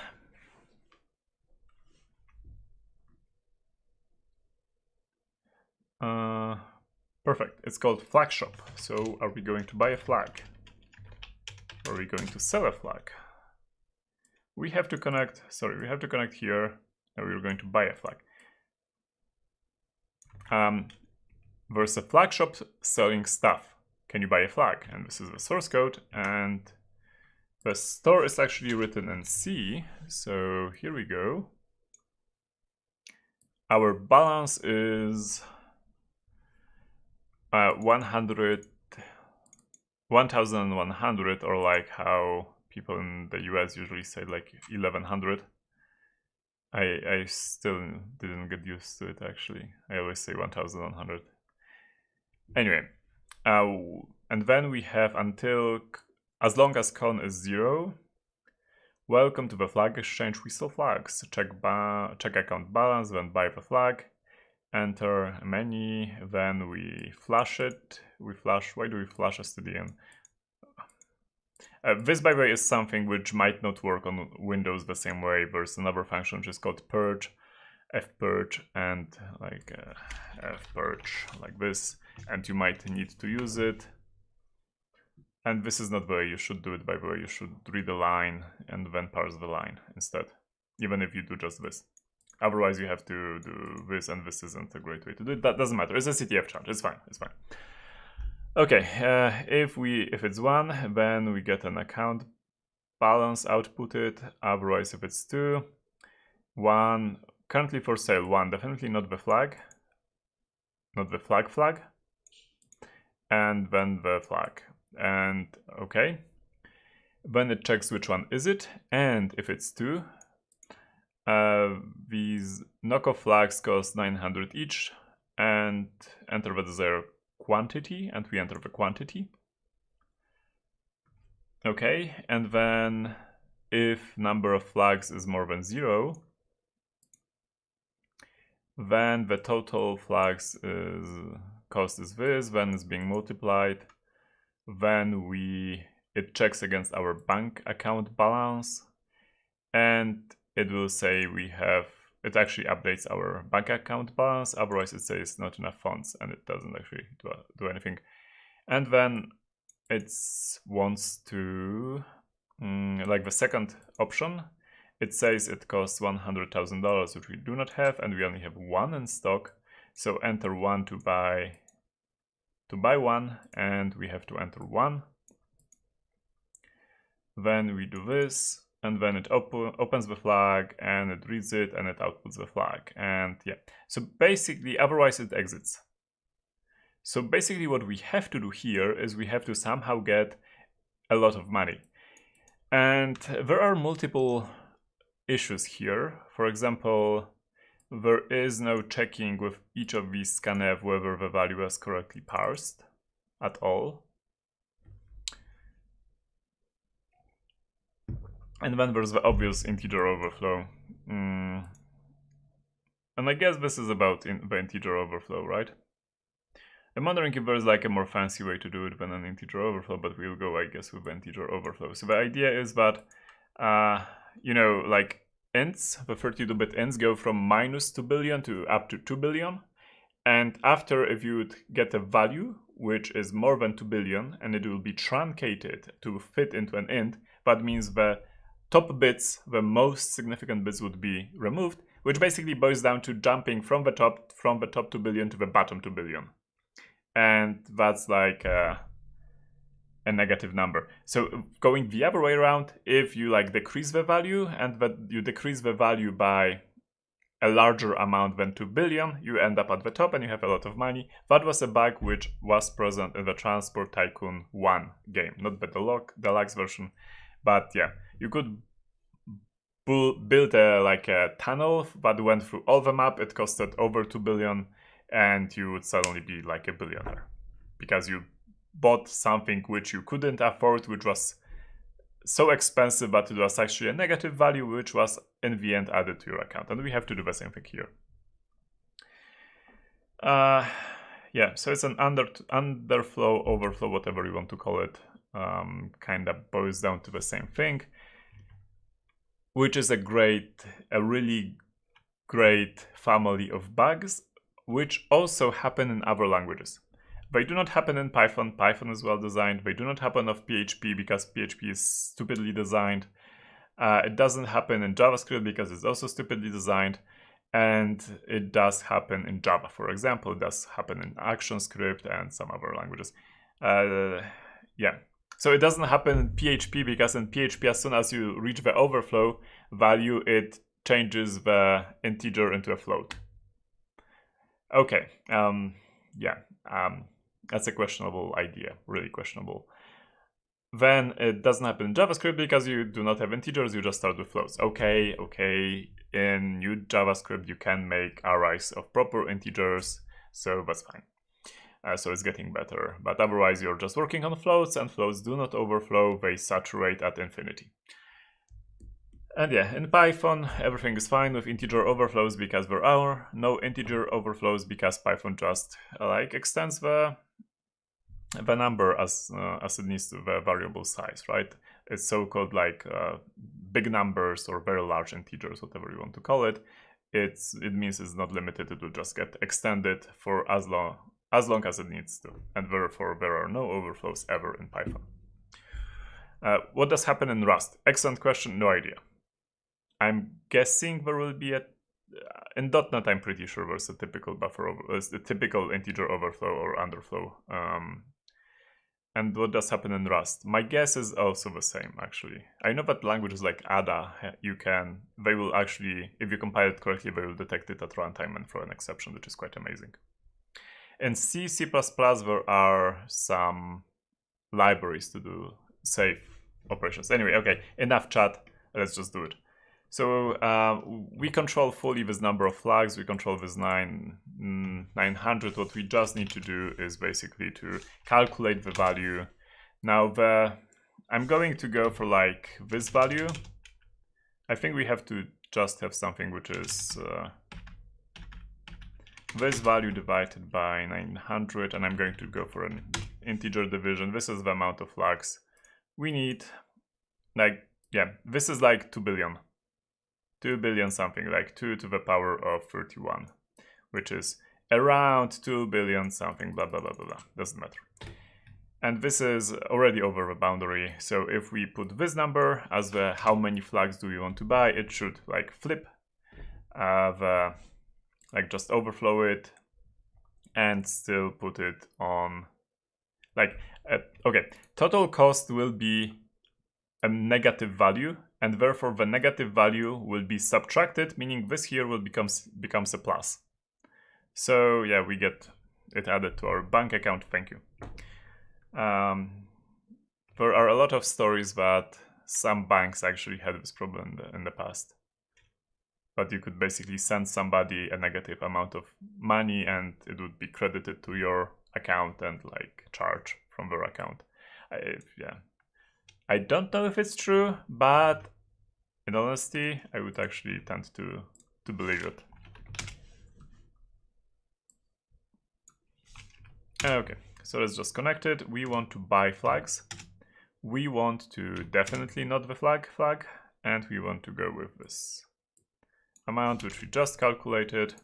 Perfect. It's called flag shop. So are we going to buy a flag? Or are we going to sell a flag? We have to connect, sorry, we have to connect here, and we're going to buy a flag. There's a flag shop selling stuff. Can you buy a flag? And this is the source code, and the store is actually written in C. So here we go. Our balance is 1,100, or like how people in the US usually say like 1,100. I still didn't get used to it actually. I always say 1,100. Anyway, and then we have until, as long as colon is 0, welcome to the flag exchange, we sell flags. Check account balance, then buy the flag. Enter many, then we flash it. Why do we flash stdin? This, by the way, is something which might not work on Windows the same way. There's another function which is called purge, fpurge, and like fpurge, like this, and you might need to use it. And this is not the way you should do it, by the way. You should read the line and then parse the line instead, even if you do just this. Otherwise, you have to do this, and this isn't a great way to do it. That doesn't matter. It's a CTF challenge. It's fine. It's fine. Okay. If it's 1, then we get an account balance outputted. Otherwise, if it's 2, 1 currently for sale. 1 definitely not the flag, not the flag, and then the flag. And okay. Then it checks which one is it, and if it's 2. These knockoff flags cost 900 each, and enter the desired quantity, and we enter the quantity. Okay, and then if number of flags is more than 0, then the total flags cost is this, then it's being multiplied, then it checks against our bank account balance, and it will say it actually updates our bank account balance. Otherwise it says not enough funds, and it doesn't actually do anything. And then it wants to, like the second option, it says it costs $100,000, which we do not have, and we only have 1 in stock. So enter 1 to buy 1, and we have to enter 1. Then we do this, and then it opens the flag, and it reads it, and it outputs the flag. And yeah, so basically, otherwise it exits. So basically what we have to do here is we have to somehow get a lot of money. And there are multiple issues here. For example, there is no checking with each of these scanf whether the value is correctly parsed at all. And then there's the obvious integer overflow. And I guess this is about the integer overflow, right? I'm wondering if there's like a more fancy way to do it than an integer overflow, but we'll go, I guess, with integer overflow. So the idea is that, you know, like ints, the 32-bit ints go from minus 2 billion to up to 2 billion. And after, if you would get a value which is more than 2 billion and it will be truncated to fit into an int, that means the top bits, the most significant bits would be removed, which basically boils down to jumping from the top 2 billion to the bottom 2 billion. And that's like a negative number. So going the other way around, if you like decrease the value and that you decrease the value by a larger amount than 2 billion, you end up at the top and you have a lot of money. That was a bug which was present in the Transport Tycoon 1 game, not the deluxe version, but yeah, you could build a tunnel that went through all the map. It costed over 2 billion and you would suddenly be like a billionaire because you bought something which you couldn't afford, which was so expensive that it was actually a negative value, which was in the end added to your account. And we have to do the same thing here. Yeah, so it's an underflow, overflow, whatever you want to call it. Kind of boils down to the same thing, which is a really great family of bugs, which also happen in other languages. They do not happen in Python. Python is well designed. They do not happen of PHP because PHP is stupidly designed. It doesn't happen in JavaScript because it's also stupidly designed. And it does happen in Java, for example. It does happen in ActionScript and some other languages. Yeah. So it doesn't happen in PHP because in PHP, as soon as you reach the overflow value, it changes the integer into a float. Okay. Yeah. That's a questionable idea, really questionable. Then it doesn't happen in JavaScript because you do not have integers, you just start with floats. Okay, in new JavaScript you can make arrays of proper integers, so that's fine. So it's getting better, but otherwise you're just working on floats, and floats do not overflow, they saturate at infinity. And yeah, in Python everything is fine with integer overflows because there are no integer overflows because Python just extends the number as it needs to the variable size, right? It's so-called big numbers or very large integers, whatever you want to call it. It means it's not limited. It will just get extended for as long as it needs to, and therefore there are no overflows ever in Python. What does happen in Rust? Excellent question. No idea. I'm guessing there will be in .NET. I'm pretty sure there's a typical a typical integer overflow or underflow. And what does happen in Rust? My guess is also the same, actually. I know that languages like Ada, they will actually, if you compile it correctly, they will detect it at runtime and throw an exception, which is quite amazing. In C++, there are some libraries to do safe operations. Anyway, okay, enough chat. Let's just do it. So we control fully this number of flags. We control this 900. What we just need to do is basically to calculate the value. Now I'm going to go for this value. I think we have to just have something which is this value divided by 900, and I'm going to go for an integer division. This is the amount of flags we need. This is 2 billion. 2 billion something, 2 to the power of 31, which is around 2 billion something, blah, blah, blah, blah, blah. Doesn't matter. And this is already over the boundary. So if we put this number as the how many flags do we want to buy, it should flip just overflow it and still put it on okay, total cost will be a negative value, and therefore the negative value will be subtracted, meaning this here will becomes a plus. So yeah, we get it added to our bank account. Thank you. There are a lot of stories that some banks actually had this problem in the past. But you could basically send somebody a negative amount of money and it would be credited to your account and charge from their account. Yeah. I don't know if it's true, but in honesty, I would actually tend to believe it. Okay, so let's just connect it. We want to buy flags. We want to definitely not the flag, and we want to go with this amount which we just calculated.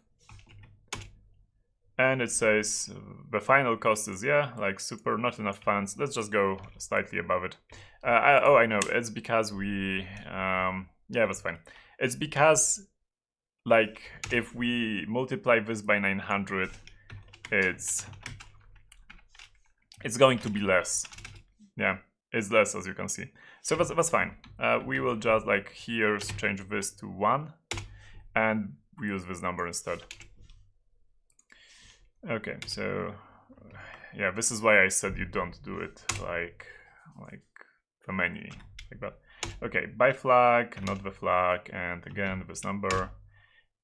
And it says the final cost is, yeah, like super, not enough funds. Let's just go slightly above it. I know, it's because we, yeah, that's fine. It's because, like, if we multiply this by 900, it's going to be less. Yeah, it's less, as you can see. So that's fine. We will just, like, here change this to 1, and we use this number instead. Okay, so yeah, this is why I said you don't do it like the menu, like that. Okay, by flag, not the flag, and again this number.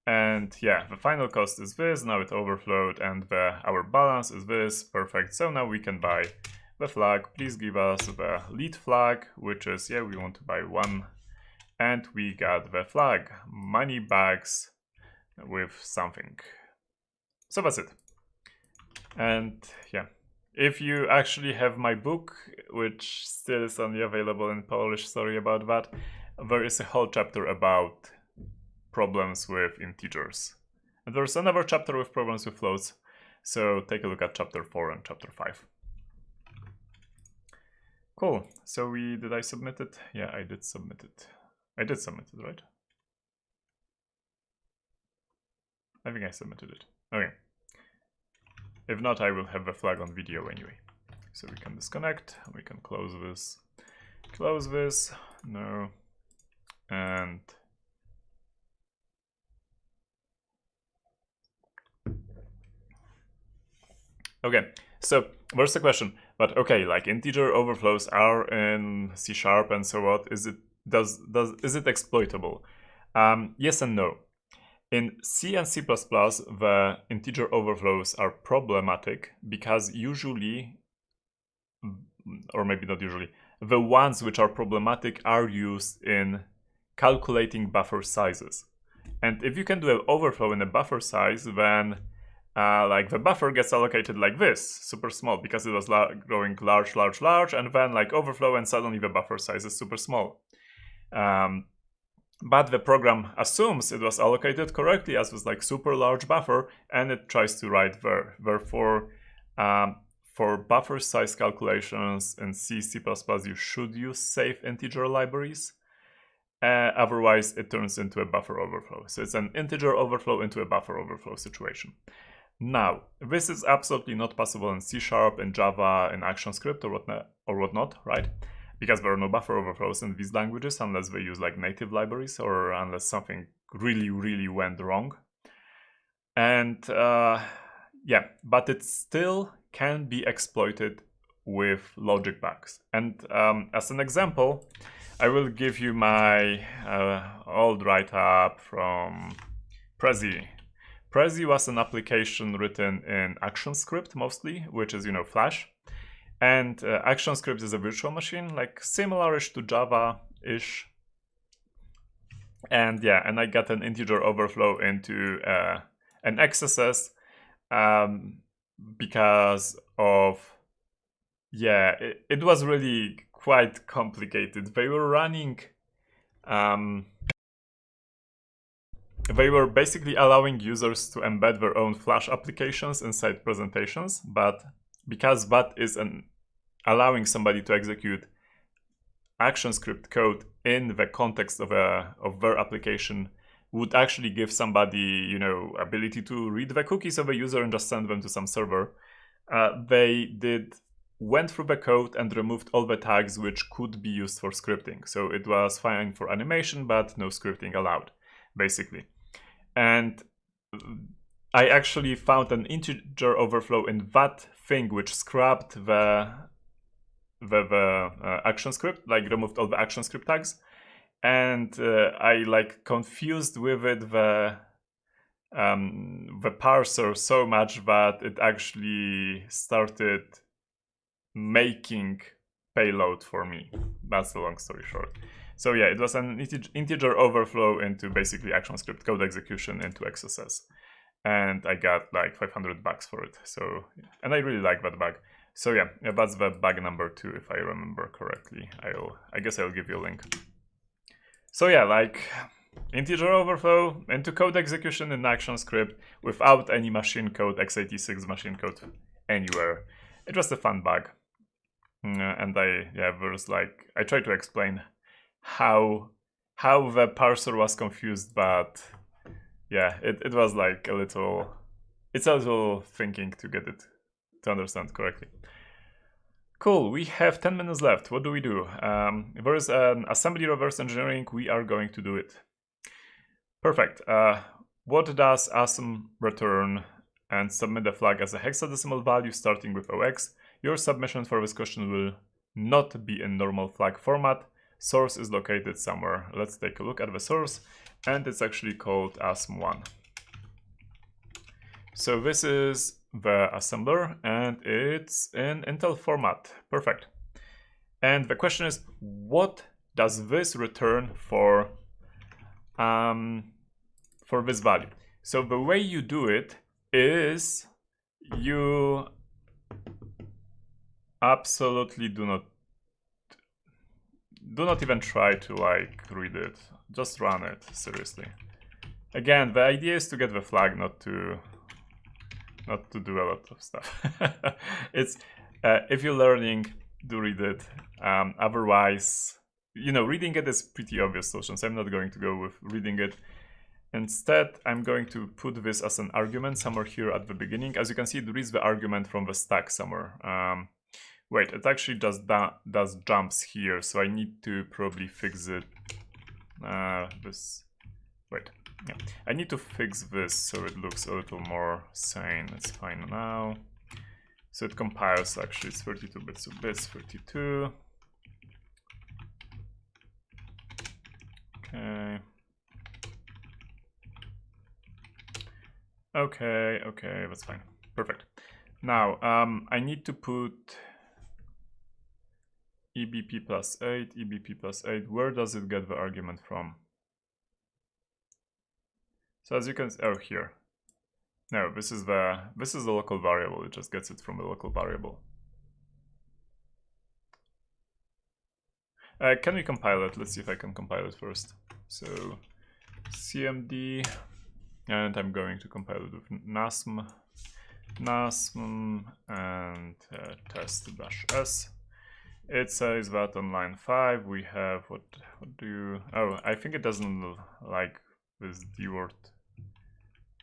And yeah, the final cost is this, now it overflowed, and our balance is this, perfect. So now we can buy the flag. Please give us the lead flag, which is, yeah, we want to buy 1. And we got the flag, money bags with something. So that's it. And yeah, if you actually have my book, which still is only available in Polish, sorry about that, there is a whole chapter about problems with integers. And there's another chapter with problems with floats, so take a look at chapter 4 and chapter 5. Cool, so did I submit it? Yeah, I did submit it. I did submit it, right? I think I submitted it. Okay. If not, I will have the flag on video anyway. So we can disconnect, we can close this, no, and okay, so there's the question, but okay, like integer overflows are in C# and so what, is it exploitable? Yes and no. In C and C++, the integer overflows are problematic because usually, or maybe not usually, the ones which are problematic are used in calculating buffer sizes. And if you can do an overflow in a buffer size, then like the buffer gets allocated like this, super small, because it was growing large, and then like overflow and suddenly the buffer size is super small. But the program assumes it was allocated correctly as this like super large buffer, and it tries to write there. Therefore, for buffer size calculations in C, C++, you should use safe integer libraries. Otherwise, it turns into a buffer overflow. So it's an integer overflow into a buffer overflow situation. Now, this is absolutely not possible in C#, in Java, in ActionScript, or whatnot, right? Because there are no buffer overflows in these languages unless they use like native libraries or unless something really, really went wrong. And yeah, but it still can be exploited with logic bugs. And as an example, I will give you my old write-up from Prezi. Prezi was an application written in ActionScript mostly, which is, Flash. And ActionScript is a virtual machine, like similar-ish to Java-ish. And yeah, and I got an integer overflow into an XSS because of, yeah, it was really quite complicated. They were running, they were basically allowing users to embed their own Flash applications inside presentations, but because that is allowing somebody to execute ActionScript code in the context of their application would actually give somebody, ability to read the cookies of a user and just send them to some server. They went through the code and removed all the tags which could be used for scripting. So it was fine for animation, but no scripting allowed, basically. And I actually found an integer overflow in that thing which scrapped the ActionScript, like removed all the ActionScript tags, and I like confused with it the parser so much that it actually started making payload for me. That's the long story short. So yeah, it was an integer overflow into basically ActionScript code execution into XSS. And I got like $500 for it. So, and I really like that bug. So yeah, that's the bug number 2, if I remember correctly. I guess I'll give you a link. So yeah, like integer overflow into code execution in ActionScript without any machine code, x86 machine code anywhere. It was a fun bug. And there's like, I tried to explain how the parser was confused, but yeah, it was like it's a little thinking to get it to understand correctly. Cool, we have 10 minutes left. What do we do? There is an assembly reverse engineering. We are going to do it. Perfect. What does asm return and submit the flag as a hexadecimal value starting with OX? Your submission for this question will not be in normal flag format. Source is located somewhere. Let's take a look at the source, and it's actually called asm1. So this is the assembler, and it's in Intel format. Perfect. And the question is, what does this return for this value? So the way you do it is you absolutely do not even try to like read it. Just run it, seriously. Again, the idea is to get the flag, not to do a lot of stuff. It's if you're learning, do read it. Otherwise, reading it is pretty obvious solution, so I'm not going to go with reading it. Instead, I'm going to put this as an argument somewhere here at the beginning. As you can see, it reads the argument from the stack somewhere. Wait, it actually does jumps here, so I need to probably fix it. Yeah, I need to fix this so it looks a little more sane. It's fine now. So it compiles, actually, it's 32 bits of bits, 32. Okay, that's fine. Perfect. Now, I need to put EBP plus 8, EBP plus 8. Where does it get the argument from? So as you can see, oh, here. No, this is the local variable. It just gets it from the local variable. Can we compile it? Let's see if I can compile it first. So cmd, and I'm going to compile it with nasm and test-s. It says that on line 5 we have what do you? Oh, I think it doesn't like this dword.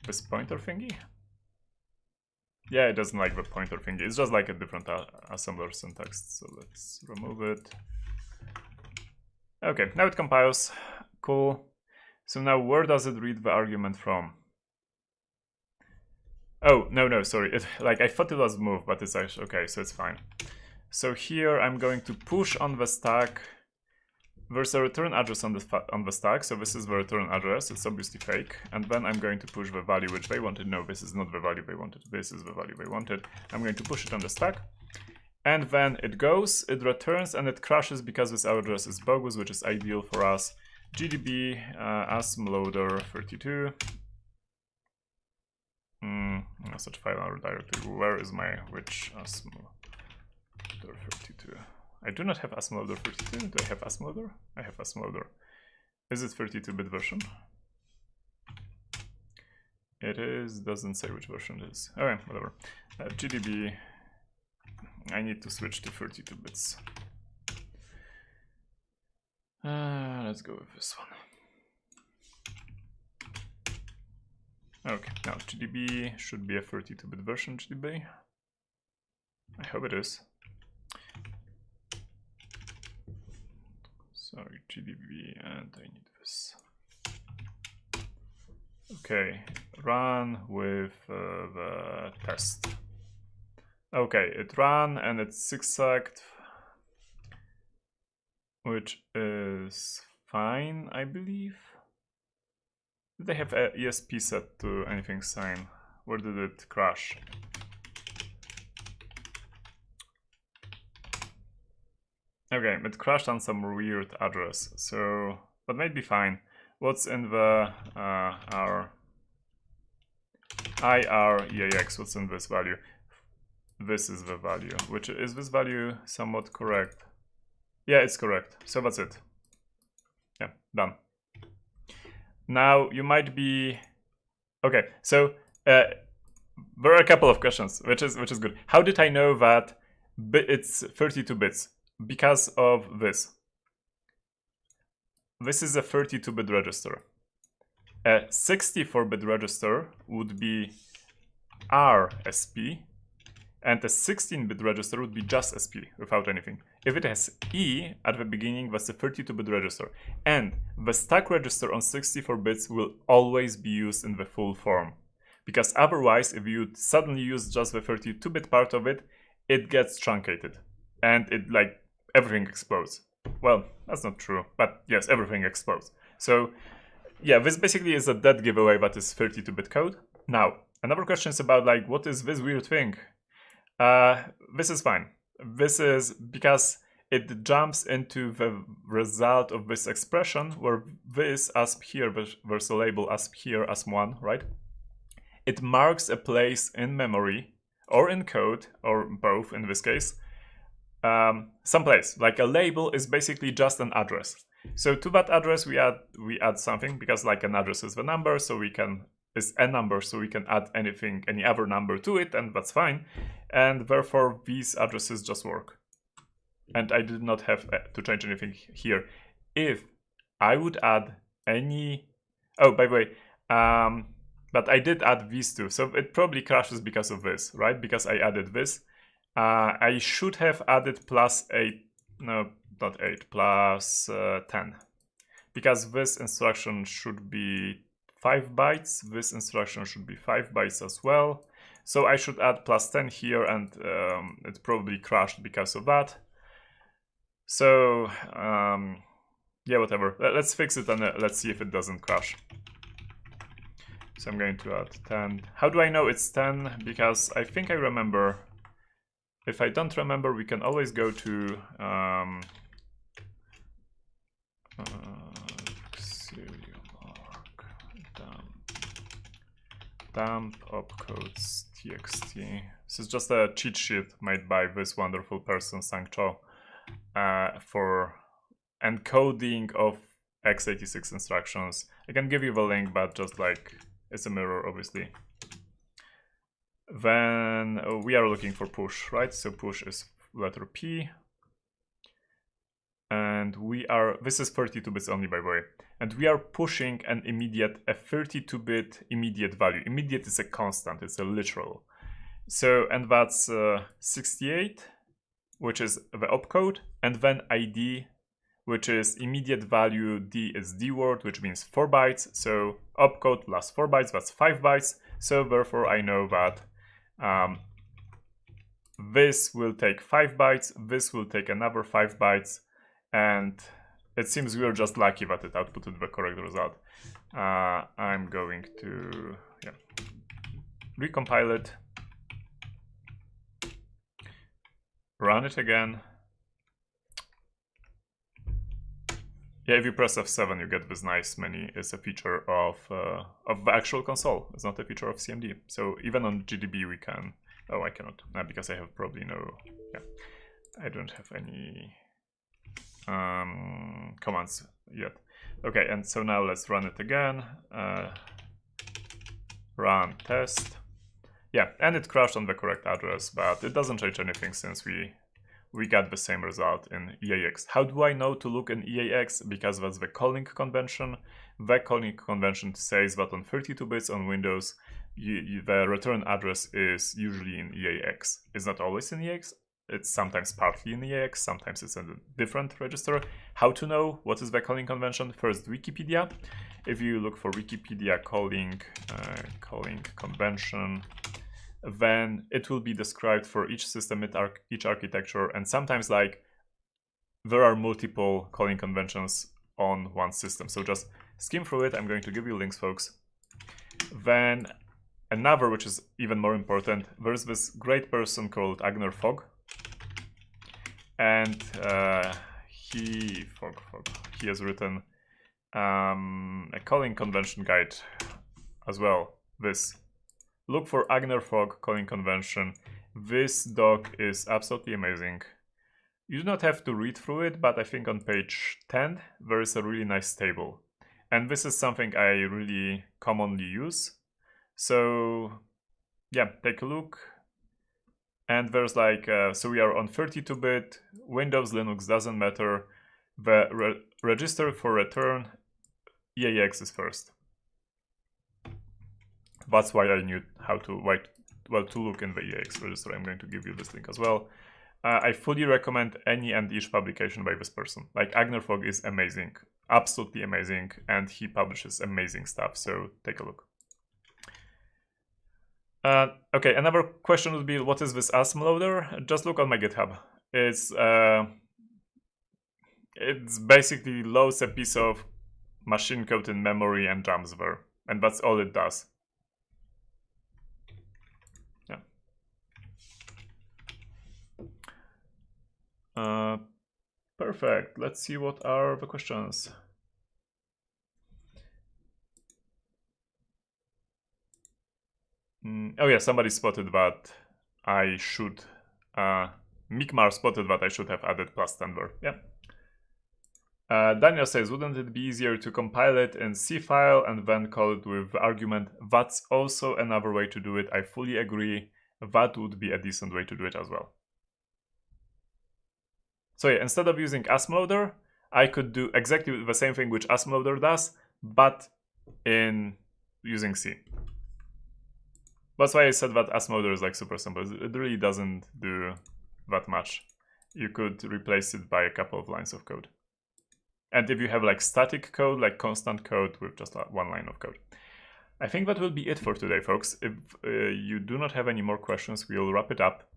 This pointer thingy? Yeah, it doesn't like the pointer thingy. It's just like a different assembler syntax. So let's remove it. Okay, now it compiles. Cool. So now where does it read the argument from? Oh, no, sorry. I thought it was move, but it's actually okay, so it's fine. So here I'm going to push on the stack. There's a return address on the stack, so this is the return address. It's obviously fake. And then I'm going to push the value which they wanted. No, this is not the value they wanted. This is the value they wanted. I'm going to push it on the stack. And then it goes, it returns, and it crashes because this address is bogus, which is ideal for us. GDB asm loader 32. Such file or directory. Where is my which asm loader 32? I do not have asm loader 32. Do I have asm loader? I have asm loader. Is it 32-bit version? It is. Doesn't say which version it is. Okay, whatever. GDB. I need to switch to 32 bits. Let's go with this one. Okay, now GDB should be a 32-bit version, GDB. I hope it is. Sorry, GDB, and I need this. Okay, run with the test. Okay, it ran and it's zigzagged, which is fine, I believe. Did they have a ESP set to anything sign? Where did it crash? Okay, it crashed on some weird address, so that might be fine. What's in the our IR-EAX? What's in this value? This is the value. Which is this value somewhat correct? Yeah, it's correct. So that's it. Yeah, done. Now you might be okay. So there are a couple of questions, which is good. How did I know that it's 32 bits? Because of this. This is a 32-bit register. A 64-bit register would be RSP, and a 16-bit register would be just SP without anything. If it has E at the beginning, that's a 32-bit register. And the stack register on 64 bits will always be used in the full form. Because otherwise, if you suddenly use just the 32-bit part of it, it gets truncated. And it, like, everything explodes. Well, that's not true, but yes, everything explodes. So, yeah, this basically is a dead giveaway that is 32-bit code. Now, another question is about, like, what is this weird thing? This is fine. This is because it jumps into the result of this expression where this asp here, there's a label asp here, asp1, right? It marks a place in memory or in code, or both in this case, someplace. Like a label is basically just an address. So to that address we add something, because like an address is the number, so we can is a number, so we can add anything, any other number to it, and that's fine. And therefore these addresses just work. And I did not have to change anything here. If I would add any, oh, by the way, but I did add these two, so it probably crashes because of this, right? Because I added this. I should have added plus 8, no, not 8, plus 10. Because this instruction should be 5 bytes, this instruction should be 5 bytes as well. So I should add plus 10 here, and it probably crashed because of that. So, yeah, whatever. Let's fix it and let's see if it doesn't crash. So I'm going to add 10. How do I know it's 10? Because I think I remember. If I don't remember, we can always go to dump opcodes txt. This is just a cheat sheet made by this wonderful person, Sang-Cho, for encoding of x86 instructions. I can give you the link, but just like it's a mirror, obviously. Then we are looking for push, right? So push is letter P. And we are, this is 32 bits only, by the way. And we are pushing a 32-bit immediate value. Immediate is a constant, it's a literal. So, and that's 68, which is the opcode, and then ID, which is immediate value. D is D word, which means 4 bytes. So opcode plus 4 bytes, that's 5 bytes. So therefore I know that this will take 5 bytes, this will take another 5 bytes, and it seems we are just lucky that it outputted the correct result. I'm going to recompile it, run it again. Yeah, if you press F7, you get this nice menu. It's a feature of the actual console. It's not a feature of CMD. So even on GDB we can. Oh, I cannot because I have probably no. Yeah, I don't have any commands yet. Okay, and so now let's run it again. Run test. Yeah, and it crashed on the correct address, but it doesn't change anything since we got the same result in EAX. How do I know to look in EAX? Because that's the calling convention. The calling convention says that on 32 bits on Windows, the return address is usually in EAX. It's not always in EAX. It's sometimes partly in EAX, sometimes it's in a different register. How to know what is the calling convention? First, Wikipedia. If you look for Wikipedia calling convention, then it will be described for each system, each architecture, and sometimes like there are multiple calling conventions on one system. So just skim through it. I'm going to give you links, folks. Then another, which is even more important, there's this great person called Agner Fogg. and he has written a calling convention guide as well. This, look for Agner-Fogg calling convention. This doc is absolutely amazing. You do not have to read through it, but I think on page 10 there is a really nice table. And this is something I really commonly use. So yeah, take a look. And there's like, so we are on 32-bit, Windows, Linux, doesn't matter. The register for return, EAX is first. That's why I knew how to to look in the EAX register. I'm going to give you this link as well. I fully recommend any and each publication by this person. Like Agner-Fogg is amazing, absolutely amazing, and he publishes amazing stuff, so take a look. Okay, another question would be, what is this ASM loader? Just look on my GitHub. It's basically loads a piece of machine code in memory and jumps there, and that's all it does. Yeah. Perfect. Let's see what are the questions. Oh yeah, somebody spotted that I should. Mikmar spotted that I should have added +10 there. Yeah. Daniel says, wouldn't it be easier to compile it in C file and then call it with the argument? That's also another way to do it. I fully agree. That would be a decent way to do it as well. So yeah, instead of using ASMloader, I could do exactly the same thing which ASMloader does, but in using C. That's why I said that ASMloader is like super simple. It really doesn't do that much. You could replace it by a couple of lines of code. And if you have like static code, like constant code with just one line of code. I think that will be it for today, folks. If you do not have any more questions, we'll wrap it up.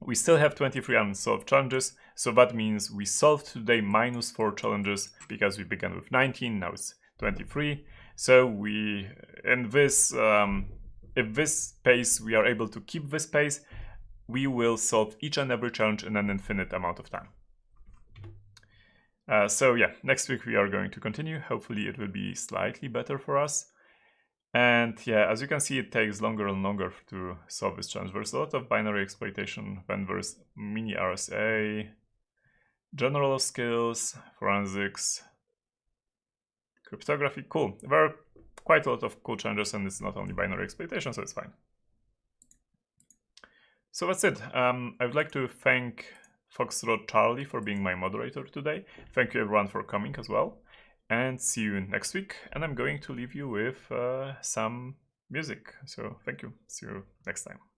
We still have 23 unsolved challenges, so that means we solved today -4 challenges because we began with 19, now it's 23. So we, in this, if this pace, we are able to keep this pace, we will solve each and every challenge in an infinite amount of time. So yeah, next week we are going to continue. Hopefully it will be slightly better for us. And yeah, as you can see, it takes longer and longer to solve this challenge. There's a lot of binary exploitation, then there's mini RSA, general skills, forensics, cryptography. Cool. There are quite a lot of cool challenges, and it's not only binary exploitation, so it's fine. So that's it. I would like to thank Foxtrot Charlie for being my moderator today. Thank you everyone for coming as well. And see you next week. And I'm going to leave you with some music. So thank you. See you next time.